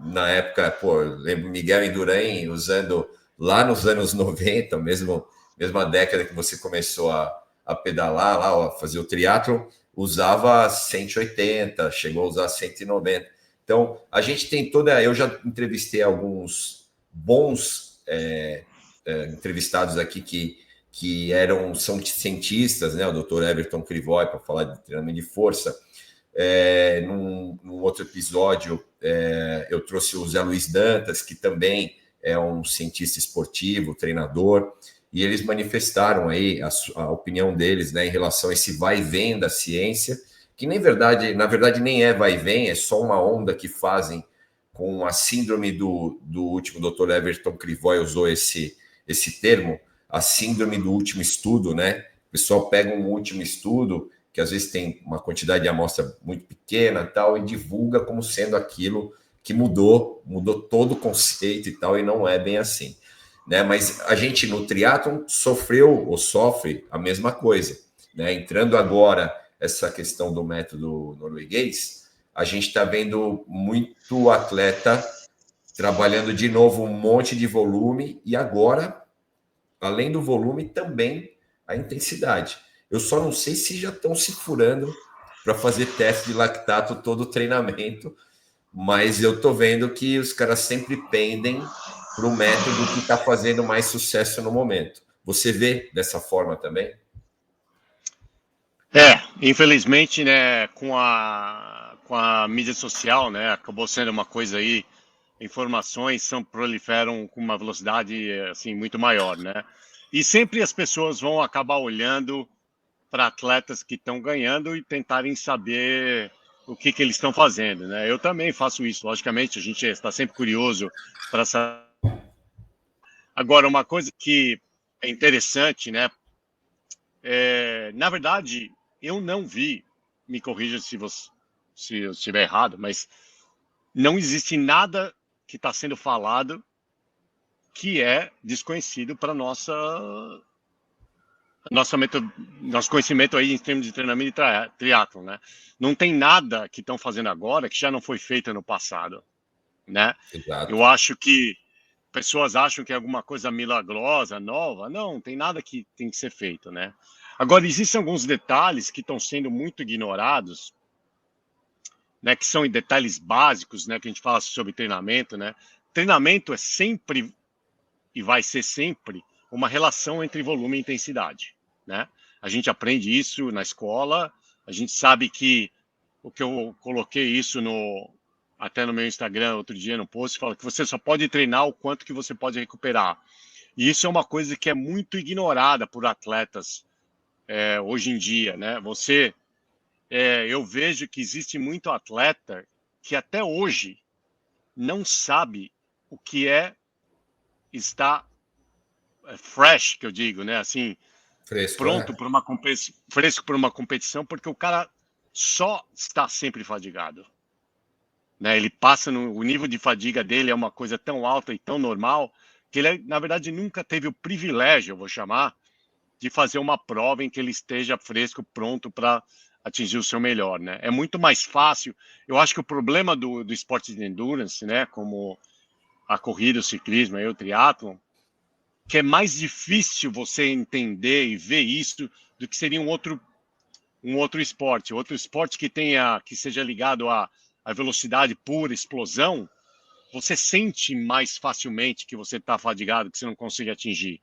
na época, eu lembro Miguel Indurain usando lá nos anos 90, mesma década que você começou a pedalar lá, a fazer o triatlo, usava 180, chegou a usar 190. Então, a gente tem eu já entrevistei alguns bons entrevistados aqui que são cientistas, né? O Dr. Everton Krivoy, para falar de treinamento de força. Num outro episódio, eu trouxe o Zé Luiz Dantas, que também é um cientista esportivo, treinador, e eles manifestaram aí a opinião deles, né, em relação a esse vai e vem da ciência, que na verdade nem é vai e vem, é só uma onda que fazem com a síndrome do último Dr. Everton Krivoy usou esse termo, a síndrome do último estudo, né? O pessoal pega um último estudo, que às vezes tem uma quantidade de amostra muito pequena tal, e divulga como sendo aquilo que mudou todo o conceito e tal, e não é bem assim, né? Mas a gente no triatlon sofreu ou sofre a mesma coisa, né? Entrando agora essa questão do método norueguês, a gente está vendo muito atleta trabalhando de novo um monte de volume e agora, além do volume, também a intensidade. Eu só não sei se já estão se furando para fazer teste de lactato todo o treinamento, mas eu estou vendo que os caras sempre pendem para o método que está fazendo mais sucesso no momento. Você vê dessa forma também? Infelizmente, né, com a mídia social, né, acabou sendo uma coisa aí informações proliferam com uma velocidade assim muito maior, né? E sempre as pessoas vão acabar olhando para atletas que estão ganhando e tentarem saber o que eles estão fazendo, né? Eu também faço isso, logicamente, a gente está sempre curioso para saber. Agora, uma coisa que é interessante, né? Na verdade, eu não vi, me corrija se eu estiver errado, mas não existe nada que está sendo falado que é desconhecido para nosso conhecimento aí em termos de treinamento e triatlon, né? Não tem nada que estão fazendo agora que já não foi feito no passado, né? Exato. Eu acho que pessoas acham que é alguma coisa milagrosa, nova. Não, tem nada que tem que ser feito, né? Agora, existem alguns detalhes que estão sendo muito ignorados, né? Que são detalhes básicos, né? Que a gente fala sobre treinamento, né? Treinamento é sempre e vai ser sempre uma relação entre volume e intensidade, né? A gente aprende isso na escola, a gente sabe que o que eu coloquei isso até no meu Instagram outro dia no post, fala que você só pode treinar o quanto que você pode recuperar. E isso é uma coisa que é muito ignorada por atletas hoje em dia, né? Eu vejo que existe muito atleta que até hoje não sabe o que é estar fresh, que eu digo, né? Assim, Fresco, pronto para uma competição, fresco para uma competição, porque o cara só está sempre fadigado, né? Ele passa o nível de fadiga dele é uma coisa tão alta e tão normal que ele, na verdade, nunca teve o privilégio, eu vou chamar, de fazer uma prova em que ele esteja fresco, pronto para atingir o seu melhor, né? É muito mais fácil. Eu acho que o problema do esporte de endurance, né, como a corrida, o ciclismo, aí, o triatlon, que é mais difícil você entender e ver isso do que seria um outro esporte. Outro esporte que seja ligado à velocidade pura, explosão, você sente mais facilmente que você está fadigado, que você não consegue atingir.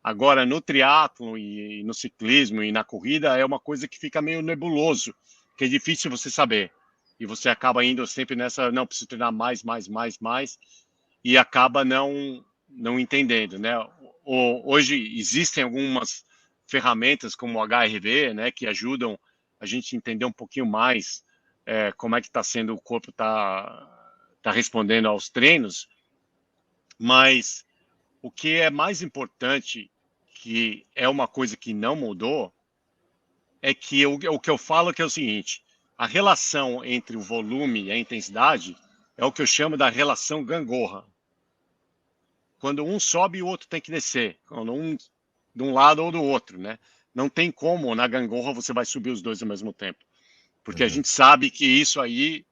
Agora, no triatlo e no ciclismo e na corrida, é uma coisa que fica meio nebuloso, que é difícil você saber. E você acaba indo sempre nessa, não, preciso treinar mais, e acaba não entendendo, né? Hoje existem algumas ferramentas como o HRV, né, que ajudam a gente a entender um pouquinho mais como é que está sendo o corpo tá respondendo aos treinos, mas o que é mais importante, que é uma coisa que não mudou, é que o que eu falo que é o seguinte: a relação entre o volume e a intensidade é o que eu chamo da relação gangorra. Quando um sobe, o outro tem que descer. Quando um de um lado ou do outro, né? Não tem como na gangorra você vai subir os dois ao mesmo tempo, porque a gente sabe que isso aí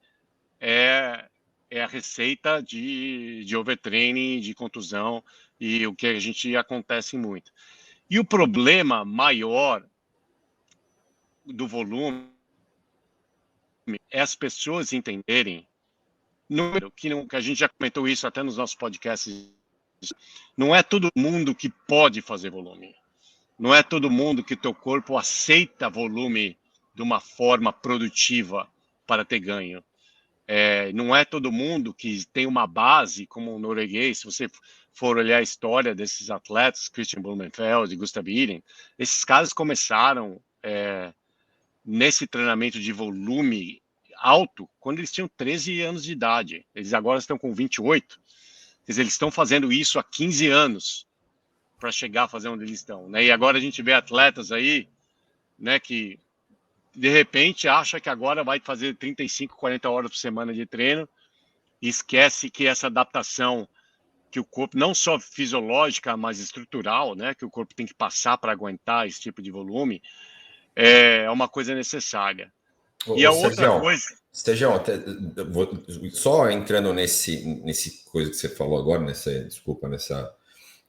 é a receita de overtraining, de contusão e o que a gente acontece muito. E o problema maior do volume é as pessoas entenderem que a gente já comentou isso até nos nossos podcasts. Não é todo mundo que pode fazer volume. Não é todo mundo que teu corpo aceita volume de uma forma produtiva para ter ganho. Não é todo mundo que tem uma base como o norueguês. Se você for olhar a história desses atletas, Christian Blumenfeld e Gustav Iden, esses caras começaram nesse treinamento de volume alto quando eles tinham 13 anos de idade. Eles agora estão com 28. Quer dizer, eles estão fazendo isso há 15 anos para chegar a fazer onde eles estão, né? E agora a gente vê atletas aí, né, que de repente acha que agora vai fazer 35, 40 horas por semana de treino e esquece que essa adaptação que o corpo, não só fisiológica, mas estrutural, né, que o corpo tem que passar para aguentar esse tipo de volume, é uma coisa necessária. E a outra coisa... Sérgio, só entrando nesse coisa que você falou agora,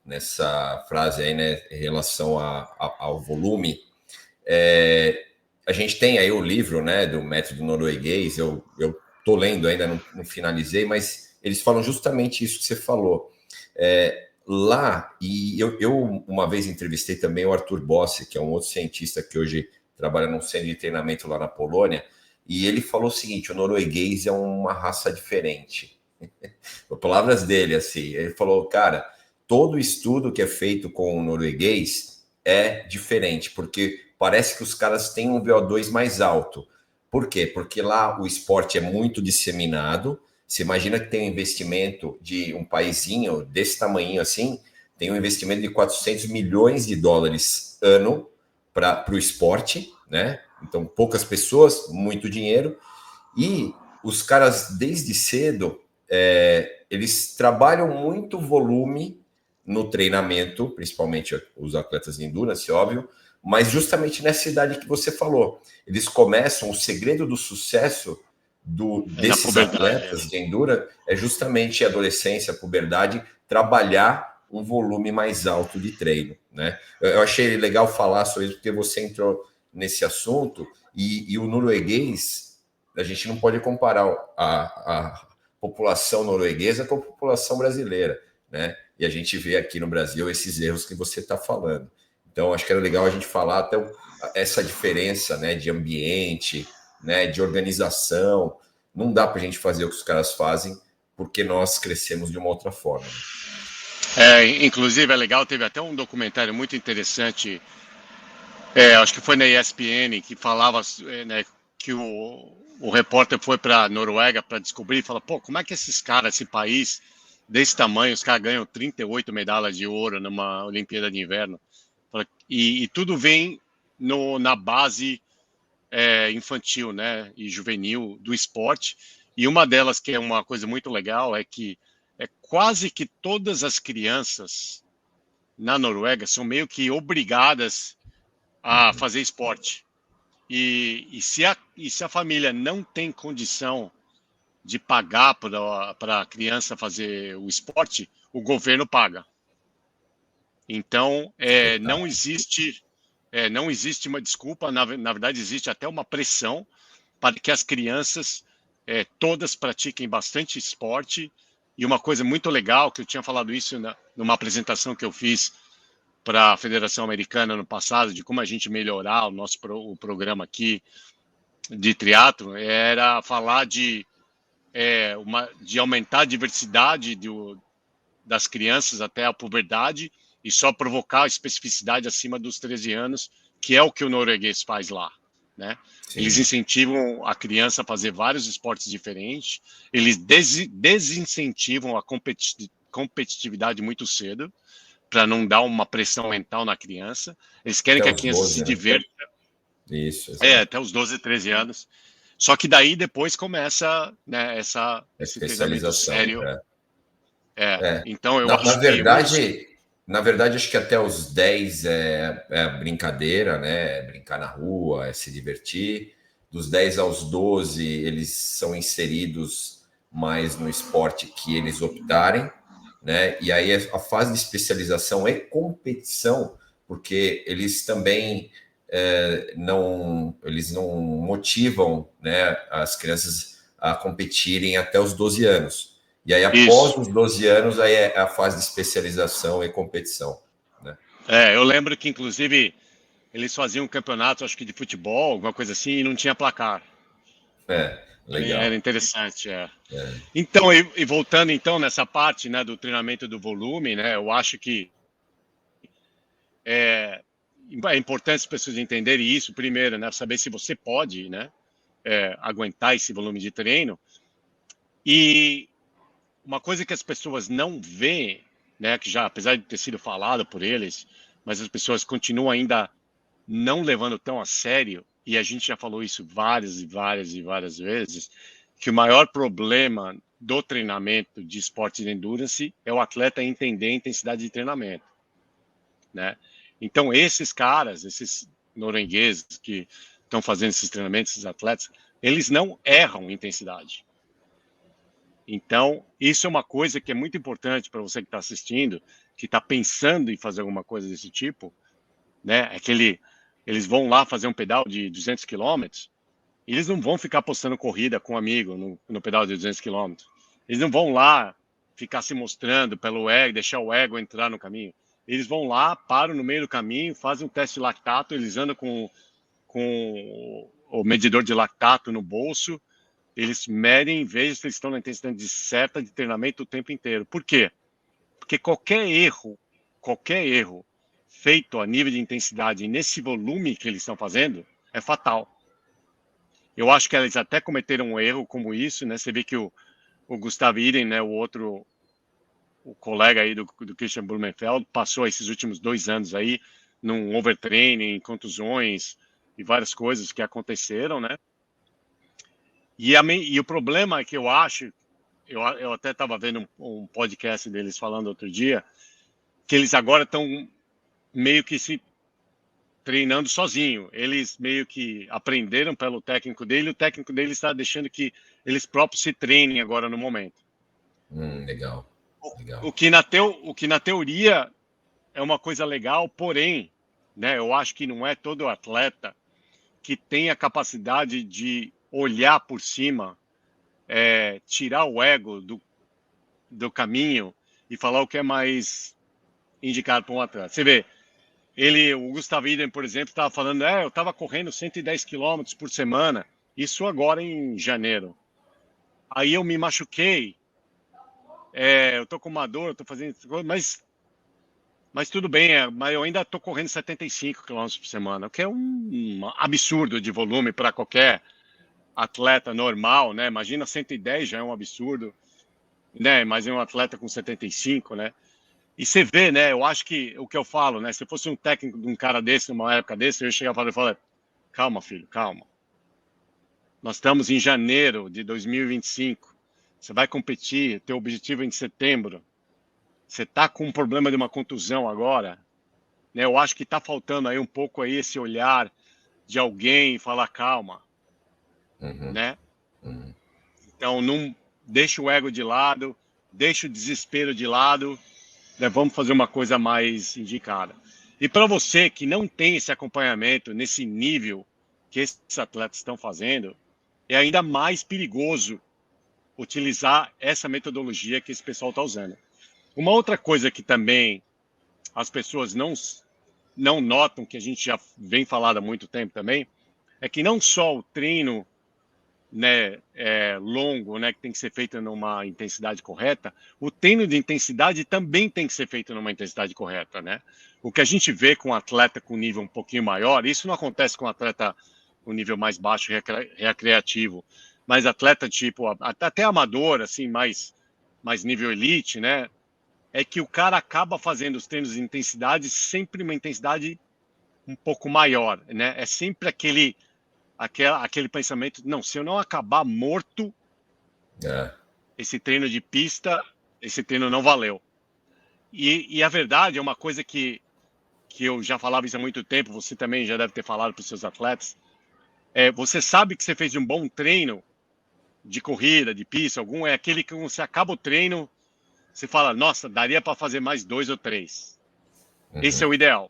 nessa frase aí, né, em relação ao volume, a gente tem aí o livro, né, do método norueguês, eu tô lendo ainda, não finalizei, mas eles falam justamente isso que você falou. Lá, e eu uma vez entrevistei também o Arthur Bossi, que é um outro cientista que hoje trabalha num centro de treinamento lá na Polônia, e ele falou o seguinte: o norueguês é uma raça diferente, Palavras dele, assim, ele falou, cara, todo estudo que é feito com o norueguês é diferente, porque parece que os caras têm um VO2 mais alto. Por quê? Porque lá o esporte é muito disseminado. Você imagina que tem um investimento de um paizinho desse tamanho assim, tem um investimento de 400 milhões de dólares ano para o esporte, né? Então, poucas pessoas, muito dinheiro. E os caras, desde cedo, eles trabalham muito volume no treinamento, principalmente os atletas de endurance, óbvio, mas justamente nessa idade que você falou. Eles começam, o segredo do sucesso Na desses puberdade. atletas de endurance é justamente a adolescência, a puberdade, trabalhar um volume mais alto de treino, né? Eu achei legal falar sobre isso, porque você entrou nesse assunto, e o norueguês, a gente não pode comparar a população norueguesa com a população brasileira, né? E a gente vê aqui no Brasil esses erros que você está falando. Então, acho que era legal a gente falar até essa diferença, né, de ambiente, né, de organização. Não dá para a gente fazer o que os caras fazem, porque nós crescemos de uma outra forma. Né? Inclusive é legal, teve até um documentário muito interessante, acho que foi na ESPN, que falava, né, que o repórter foi para a Noruega para descobrir e falou, pô, como é que esses caras, esse país desse tamanho, os caras ganham 38 medalhas de ouro numa Olimpíada de Inverno. E tudo vem na base infantil, né, e juvenil do esporte. E uma delas, que é uma coisa muito legal, é que quase que todas as crianças na Noruega são meio que obrigadas a fazer esporte. E se a família não tem condição de pagar para a criança fazer o esporte, o governo paga. Então, não existe uma desculpa, na verdade, existe até uma pressão para que as crianças todas pratiquem bastante esporte. E uma coisa muito legal, que eu tinha falado isso numa apresentação que eu fiz para a Federação Americana no passado, de como a gente melhorar o programa aqui de triatlo, era falar de aumentar a diversidade das crianças até a puberdade e só provocar especificidade acima dos 13 anos, que é o que o norueguês faz lá, né? Sim. Eles incentivam a criança a fazer vários esportes diferentes, eles desincentivam a competitividade muito cedo, para não dar uma pressão mental na criança. Eles querem que a criança 12, se né? divirta. Isso, exato. Até os 12, 13 anos. Só que daí depois começa, né, esse treinamento Especialização. sério. Então eu Na acho que hoje. verdade, acho que até os 10 é brincadeira, né? É brincar na rua, é se divertir. Dos 10 aos 12, eles são inseridos mais no esporte que eles optarem, né? E aí a fase de especialização é competição, porque eles também eles não motivam, né, as crianças a competirem até os 12 anos. E aí, após Isso. os 12 anos, aí é a fase de especialização e competição. Né? Eu lembro que, inclusive, eles faziam um campeonato, acho que de futebol, alguma coisa assim, e não tinha placar. Era Legal. interessante, Então, e voltando então nessa parte, né, do treinamento do volume, né, eu acho que é importante as pessoas entenderem isso primeiro, né, saber se você pode, né, aguentar esse volume de treino. E uma coisa que as pessoas não veem, né, que já, apesar de ter sido falado por eles, mas as pessoas continuam ainda não levando tão a sério, e a gente já falou isso várias e várias e várias vezes, que o maior problema do treinamento de esportes de endurance é o atleta entender a intensidade de treinamento, né? Então, esses caras, esses noruegueses que estão fazendo esses treinamentos, esses atletas, eles não erram intensidade. Então, isso é uma coisa que é muito importante para você que está assistindo, que está pensando em fazer alguma coisa desse tipo, né? Eles vão lá fazer um pedal de 200 quilômetros, eles não vão ficar postando corrida com um amigo no pedal de 200 quilômetros. Eles não vão lá ficar se mostrando pelo ego, deixar o ego entrar no caminho. Eles vão lá, param no meio do caminho, fazem um teste de lactato, eles andam com o medidor de lactato no bolso, eles medem em vez de eles estão na intensidade certa de treinamento o tempo inteiro. Por quê? Porque qualquer erro feito a nível de intensidade nesse volume que eles estão fazendo é fatal. Eu acho que eles até cometeram um erro como isso, né? Você vê que o Gustav Iden, né, o colega aí do Christian Blumenfeld, passou esses últimos 2 anos aí num overtraining, contusões e várias coisas que aconteceram, né? E o problema que eu acho, eu até estava vendo um podcast deles falando outro dia, que eles agora estão meio que se treinando sozinho. Eles meio que aprenderam pelo técnico dele, o técnico dele está deixando que eles próprios se treinem agora no momento. Legal. O que na teoria é uma coisa legal, porém, né, eu acho que não é todo atleta que tem a capacidade de olhar por cima, tirar o ego do caminho e falar o que é mais indicado para um atleta. Você vê, o Gustav Iden, por exemplo, estava falando, eu estava correndo 110 quilômetros por semana, isso agora em janeiro. Aí eu me machuquei, eu tô com uma dor, tô fazendo, mas tudo bem, mas eu ainda tô correndo 75 quilômetros por semana, o que é um absurdo de volume para qualquer atleta normal, né? Imagina 110 já é um absurdo, né? Mas é um atleta com 75, né? E você vê, né? Eu acho que o que eu falo, né? Se eu fosse um técnico de um cara desse, numa época desse, eu ia chegar e falar, calma, filho, calma. Nós estamos em janeiro de 2025. Você vai competir, teu objetivo é em setembro. Você tá com um problema de uma contusão agora, né? Eu acho que tá faltando aí um pouco aí esse olhar de alguém e falar calma, né? Então não deixa o ego de lado, deixa o desespero de lado, né? Vamos fazer uma coisa mais indicada. E para você que não tem esse acompanhamento nesse nível que esses atletas estão fazendo, é ainda mais perigoso utilizar essa metodologia que esse pessoal está usando. Uma outra coisa que também as pessoas não notam, que a gente já vem falando há muito tempo também, é que não só o treino, né, longo, né, que tem que ser feito numa intensidade correta, o treino de intensidade também tem que ser feito numa intensidade correta, né? O que a gente vê com um atleta com nível um pouquinho maior, isso não acontece com um atleta com nível mais baixo, recreativo, mas atleta tipo, até amador, assim, mais nível elite, né? É que o cara acaba fazendo os treinos de intensidade sempre uma intensidade um pouco maior, né? É sempre aquele pensamento, não, se eu não acabar morto, esse treino de pista, esse treino não valeu. E a verdade é uma coisa que eu já falava isso há muito tempo, você também já deve ter falado para os seus atletas, você sabe que você fez um bom treino de corrida, de pista, é aquele que você acaba o treino, você fala, nossa, daria para fazer mais 2 ou 3. Esse é o ideal.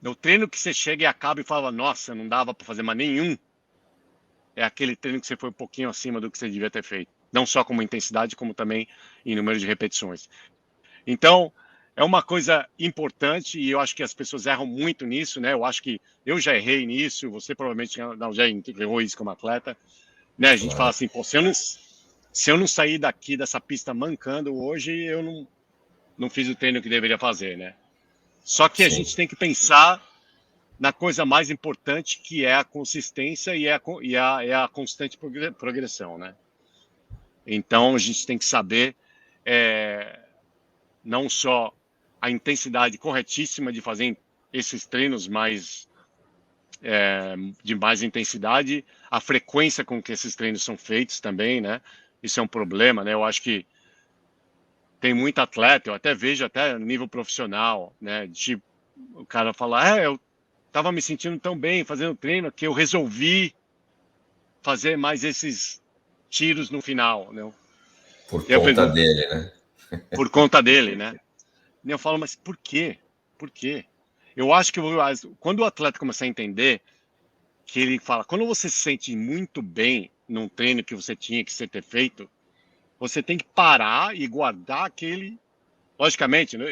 No treino que você chega e acaba e fala, nossa, não dava para fazer mais nenhum, é aquele treino que você foi um pouquinho acima do que você devia ter feito. Não só como intensidade, como também em número de repetições. Então, é uma coisa importante e eu acho que as pessoas erram muito nisso, né? Eu acho que eu já errei nisso, você provavelmente já errou isso como atleta, né? A gente fala assim, pô, se eu não sair daqui dessa pista mancando hoje, eu não fiz o treino que deveria fazer, né? Só que a gente tem que pensar na coisa mais importante, que é a consistência e a constante progressão, né? Então, a gente tem que saber não só a intensidade corretíssima de fazer esses treinos de mais intensidade, a frequência com que esses treinos são feitos também, né? Isso é um problema, né? Eu acho que tem muito atleta, eu até vejo até no nível profissional, né? Tipo, o cara fala, eu tava me sentindo tão bem fazendo treino que eu resolvi fazer mais esses tiros no final, né? Por conta dele, né? Por conta dele, né? E eu falo, mas por quê? Por quê? Eu acho que quando o atleta começar a entender que ele fala, quando você se sente muito bem num treino que você tinha que ter feito, você tem que parar e guardar aquele. Logicamente, né?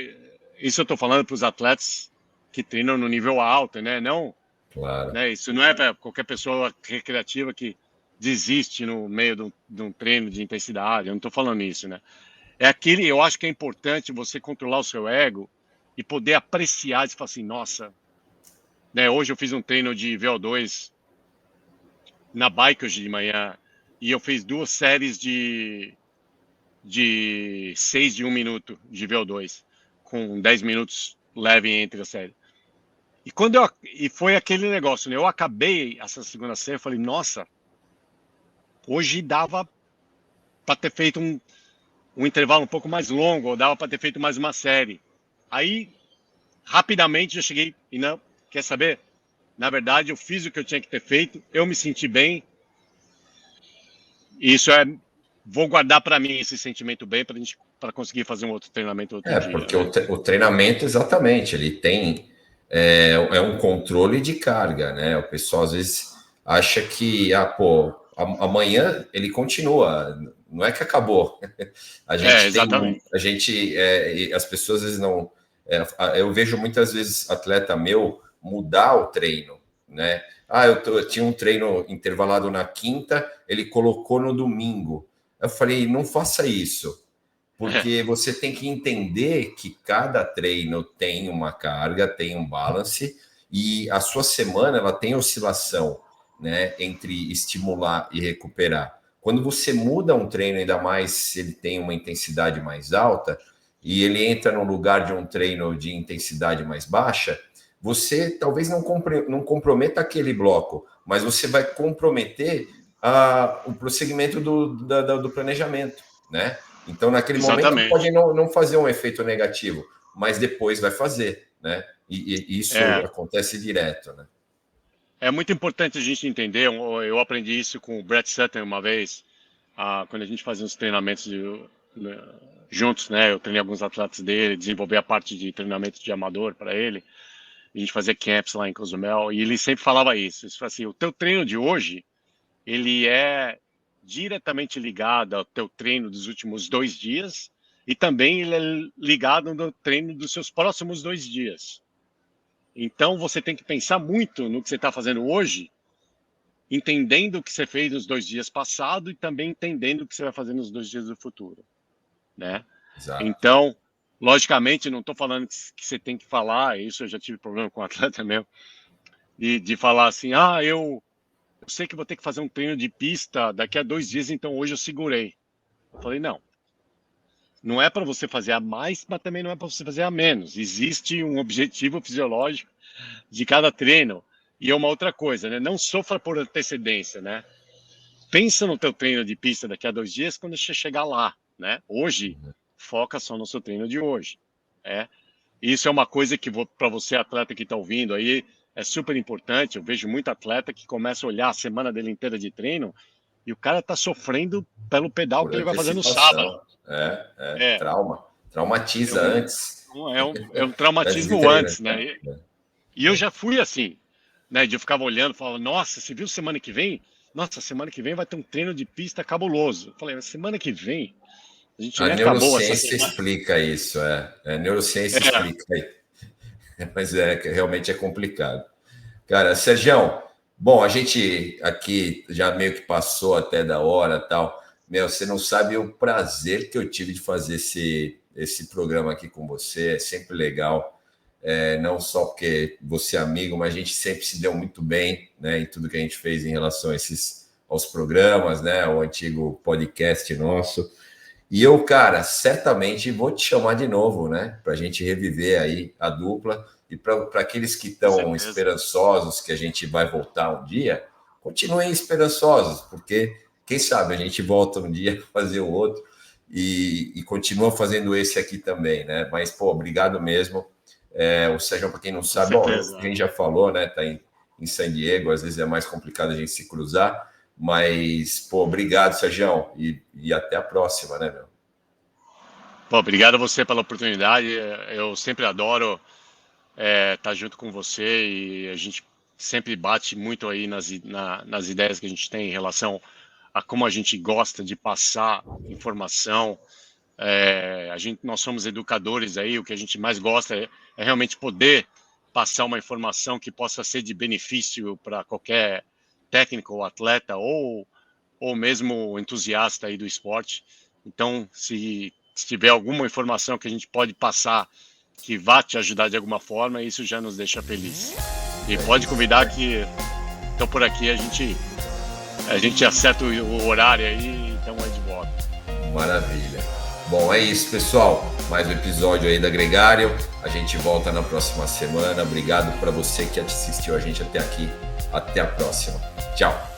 Isso eu estou falando para os atletas que treinam no nível alto, né? Não, claro. Né? Isso não é para qualquer pessoa recreativa que desiste no meio de um treino de intensidade. Eu não estou falando isso, né? É aquele, eu acho que é importante você controlar o seu ego e poder apreciar e falar assim, nossa, né? Hoje eu fiz um treino de VO2 na bike hoje de manhã e eu fiz 2 séries de 6 de 1 minuto de VO2, com 10 minutos leve entre a série. E foi aquele negócio, né? Eu acabei essa segunda série, eu falei, nossa, hoje dava para ter feito um intervalo um pouco mais longo, ou dava para ter feito mais uma série. Aí, rapidamente, eu cheguei e não, quer saber? Na verdade, eu fiz o que eu tinha que ter feito, eu me senti bem, e isso vou guardar para mim esse sentimento bem para conseguir fazer um outro treinamento outro dia, Porque né? o treinamento, exatamente, ele tem um controle de carga, né? O pessoal às vezes acha que, amanhã ele continua, não é que acabou. A gente tem, Exatamente. as pessoas às vezes não, eu vejo muitas vezes atleta meu mudar o treino, né? Eu tinha um treino intervalado na quinta, ele colocou no domingo. Eu falei, não faça isso, porque você tem que entender que cada treino tem uma carga, tem um balance, e a sua semana ela tem oscilação, né, entre estimular e recuperar. Quando você muda um treino, ainda mais se ele tem uma intensidade mais alta, e ele entra no lugar de um treino de intensidade mais baixa, você talvez não comprometa aquele bloco, mas você vai comprometer o prosseguimento do planejamento, né? Então, naquele momento, pode Exatamente. não fazer um efeito negativo, mas depois vai fazer, né? E isso É, acontece direto, né? é muito importante a gente entender, eu aprendi isso com o Brett Sutton uma vez, quando a gente fazia uns treinamentos né, juntos, né? Eu treinei alguns atletas dele, desenvolvi a parte de treinamento de amador para ele. A gente fazia camps lá em Cozumel e ele sempre falava isso. Ele falava assim, o teu treino de hoje, ele é diretamente ligado ao teu treino dos últimos 2 dias e também ele é ligado no treino dos seus próximos 2 dias. Então você tem que pensar muito no que você está fazendo hoje, entendendo o que você fez nos 2 dias passados e também entendendo o que você vai fazer nos 2 dias do futuro, né? Exato. Então, logicamente, não estou falando que você tem que falar, isso eu já tive problema com o atleta meu, de falar assim, eu sei que vou ter que fazer um treino de pista daqui a 2 dias, então hoje eu segurei. Eu falei, não, não é para você fazer a mais, mas também não é para você fazer a menos. Existe um objetivo fisiológico de cada treino. E é uma outra coisa, né? Não sofra por antecedência, né? Pensa no teu treino de pista daqui a 2 dias quando você chegar lá, né? Hoje, foca só no seu treino de hoje, né? Isso é uma coisa que para você atleta que está ouvindo aí é super importante. Eu vejo muito atleta que começa a olhar a semana dele inteira de treino e o cara está sofrendo pelo pedal Por que ele vai fazer no sábado. antecipação. É, Trauma. é Traumatiza um, antes. é um Antes de traumatismo treinar. antes, né? E eu já fui assim, né? De eu ficava olhando, falava, nossa, você viu semana que vem? Nossa, semana que vem vai ter um treino de pista cabuloso. Eu falei, mas semana que vem a gente A nem acabou essa neurociência semana. explica isso, A neurociência É, explica isso. Mas realmente é complicado. Cara, Sergião, bom, a gente aqui já meio que passou até da hora tal. Meu, você não sabe o prazer que eu tive de fazer esse programa aqui com você, é sempre legal. Não só porque você é amigo, mas a gente sempre se deu muito bem, né, em tudo que a gente fez em relação aos programas, né, o antigo podcast nosso. E eu, cara, certamente vou te chamar de novo, né? Para a gente reviver aí a dupla. E para aqueles que com estão certeza. esperançosos que a gente vai voltar um dia, continuem esperançosos, porque quem sabe a gente volta um dia a fazer o outro e continua fazendo esse aqui também, né? Mas, pô, obrigado mesmo. O Sérgio, para quem não Com sabe, bom, a certeza. gente já falou, né? Tá em San Diego, às vezes é mais complicado a gente se cruzar. Mas, pô, obrigado, Sérgio, e até a próxima, né, meu? Pô, obrigado a você pela oportunidade. Eu sempre adoro estar junto com você e a gente sempre bate muito aí nas ideias que a gente tem em relação a como a gente gosta de passar informação. Nós somos educadores aí, o que a gente mais gosta é realmente poder passar uma informação que possa ser de benefício para qualquer técnico ou atleta ou ou mesmo entusiasta aí do esporte. Então, se tiver alguma informação que a gente pode passar que vá te ajudar de alguma forma, isso já nos deixa feliz. E pode convidar que então por aqui a gente acerta o horário aí e então é de volta. Maravilha. Bom, é isso, pessoal. Mais um episódio aí da Gregário. A gente volta na próxima semana. Obrigado para você que assistiu a gente até aqui. Até a próxima. Tchau.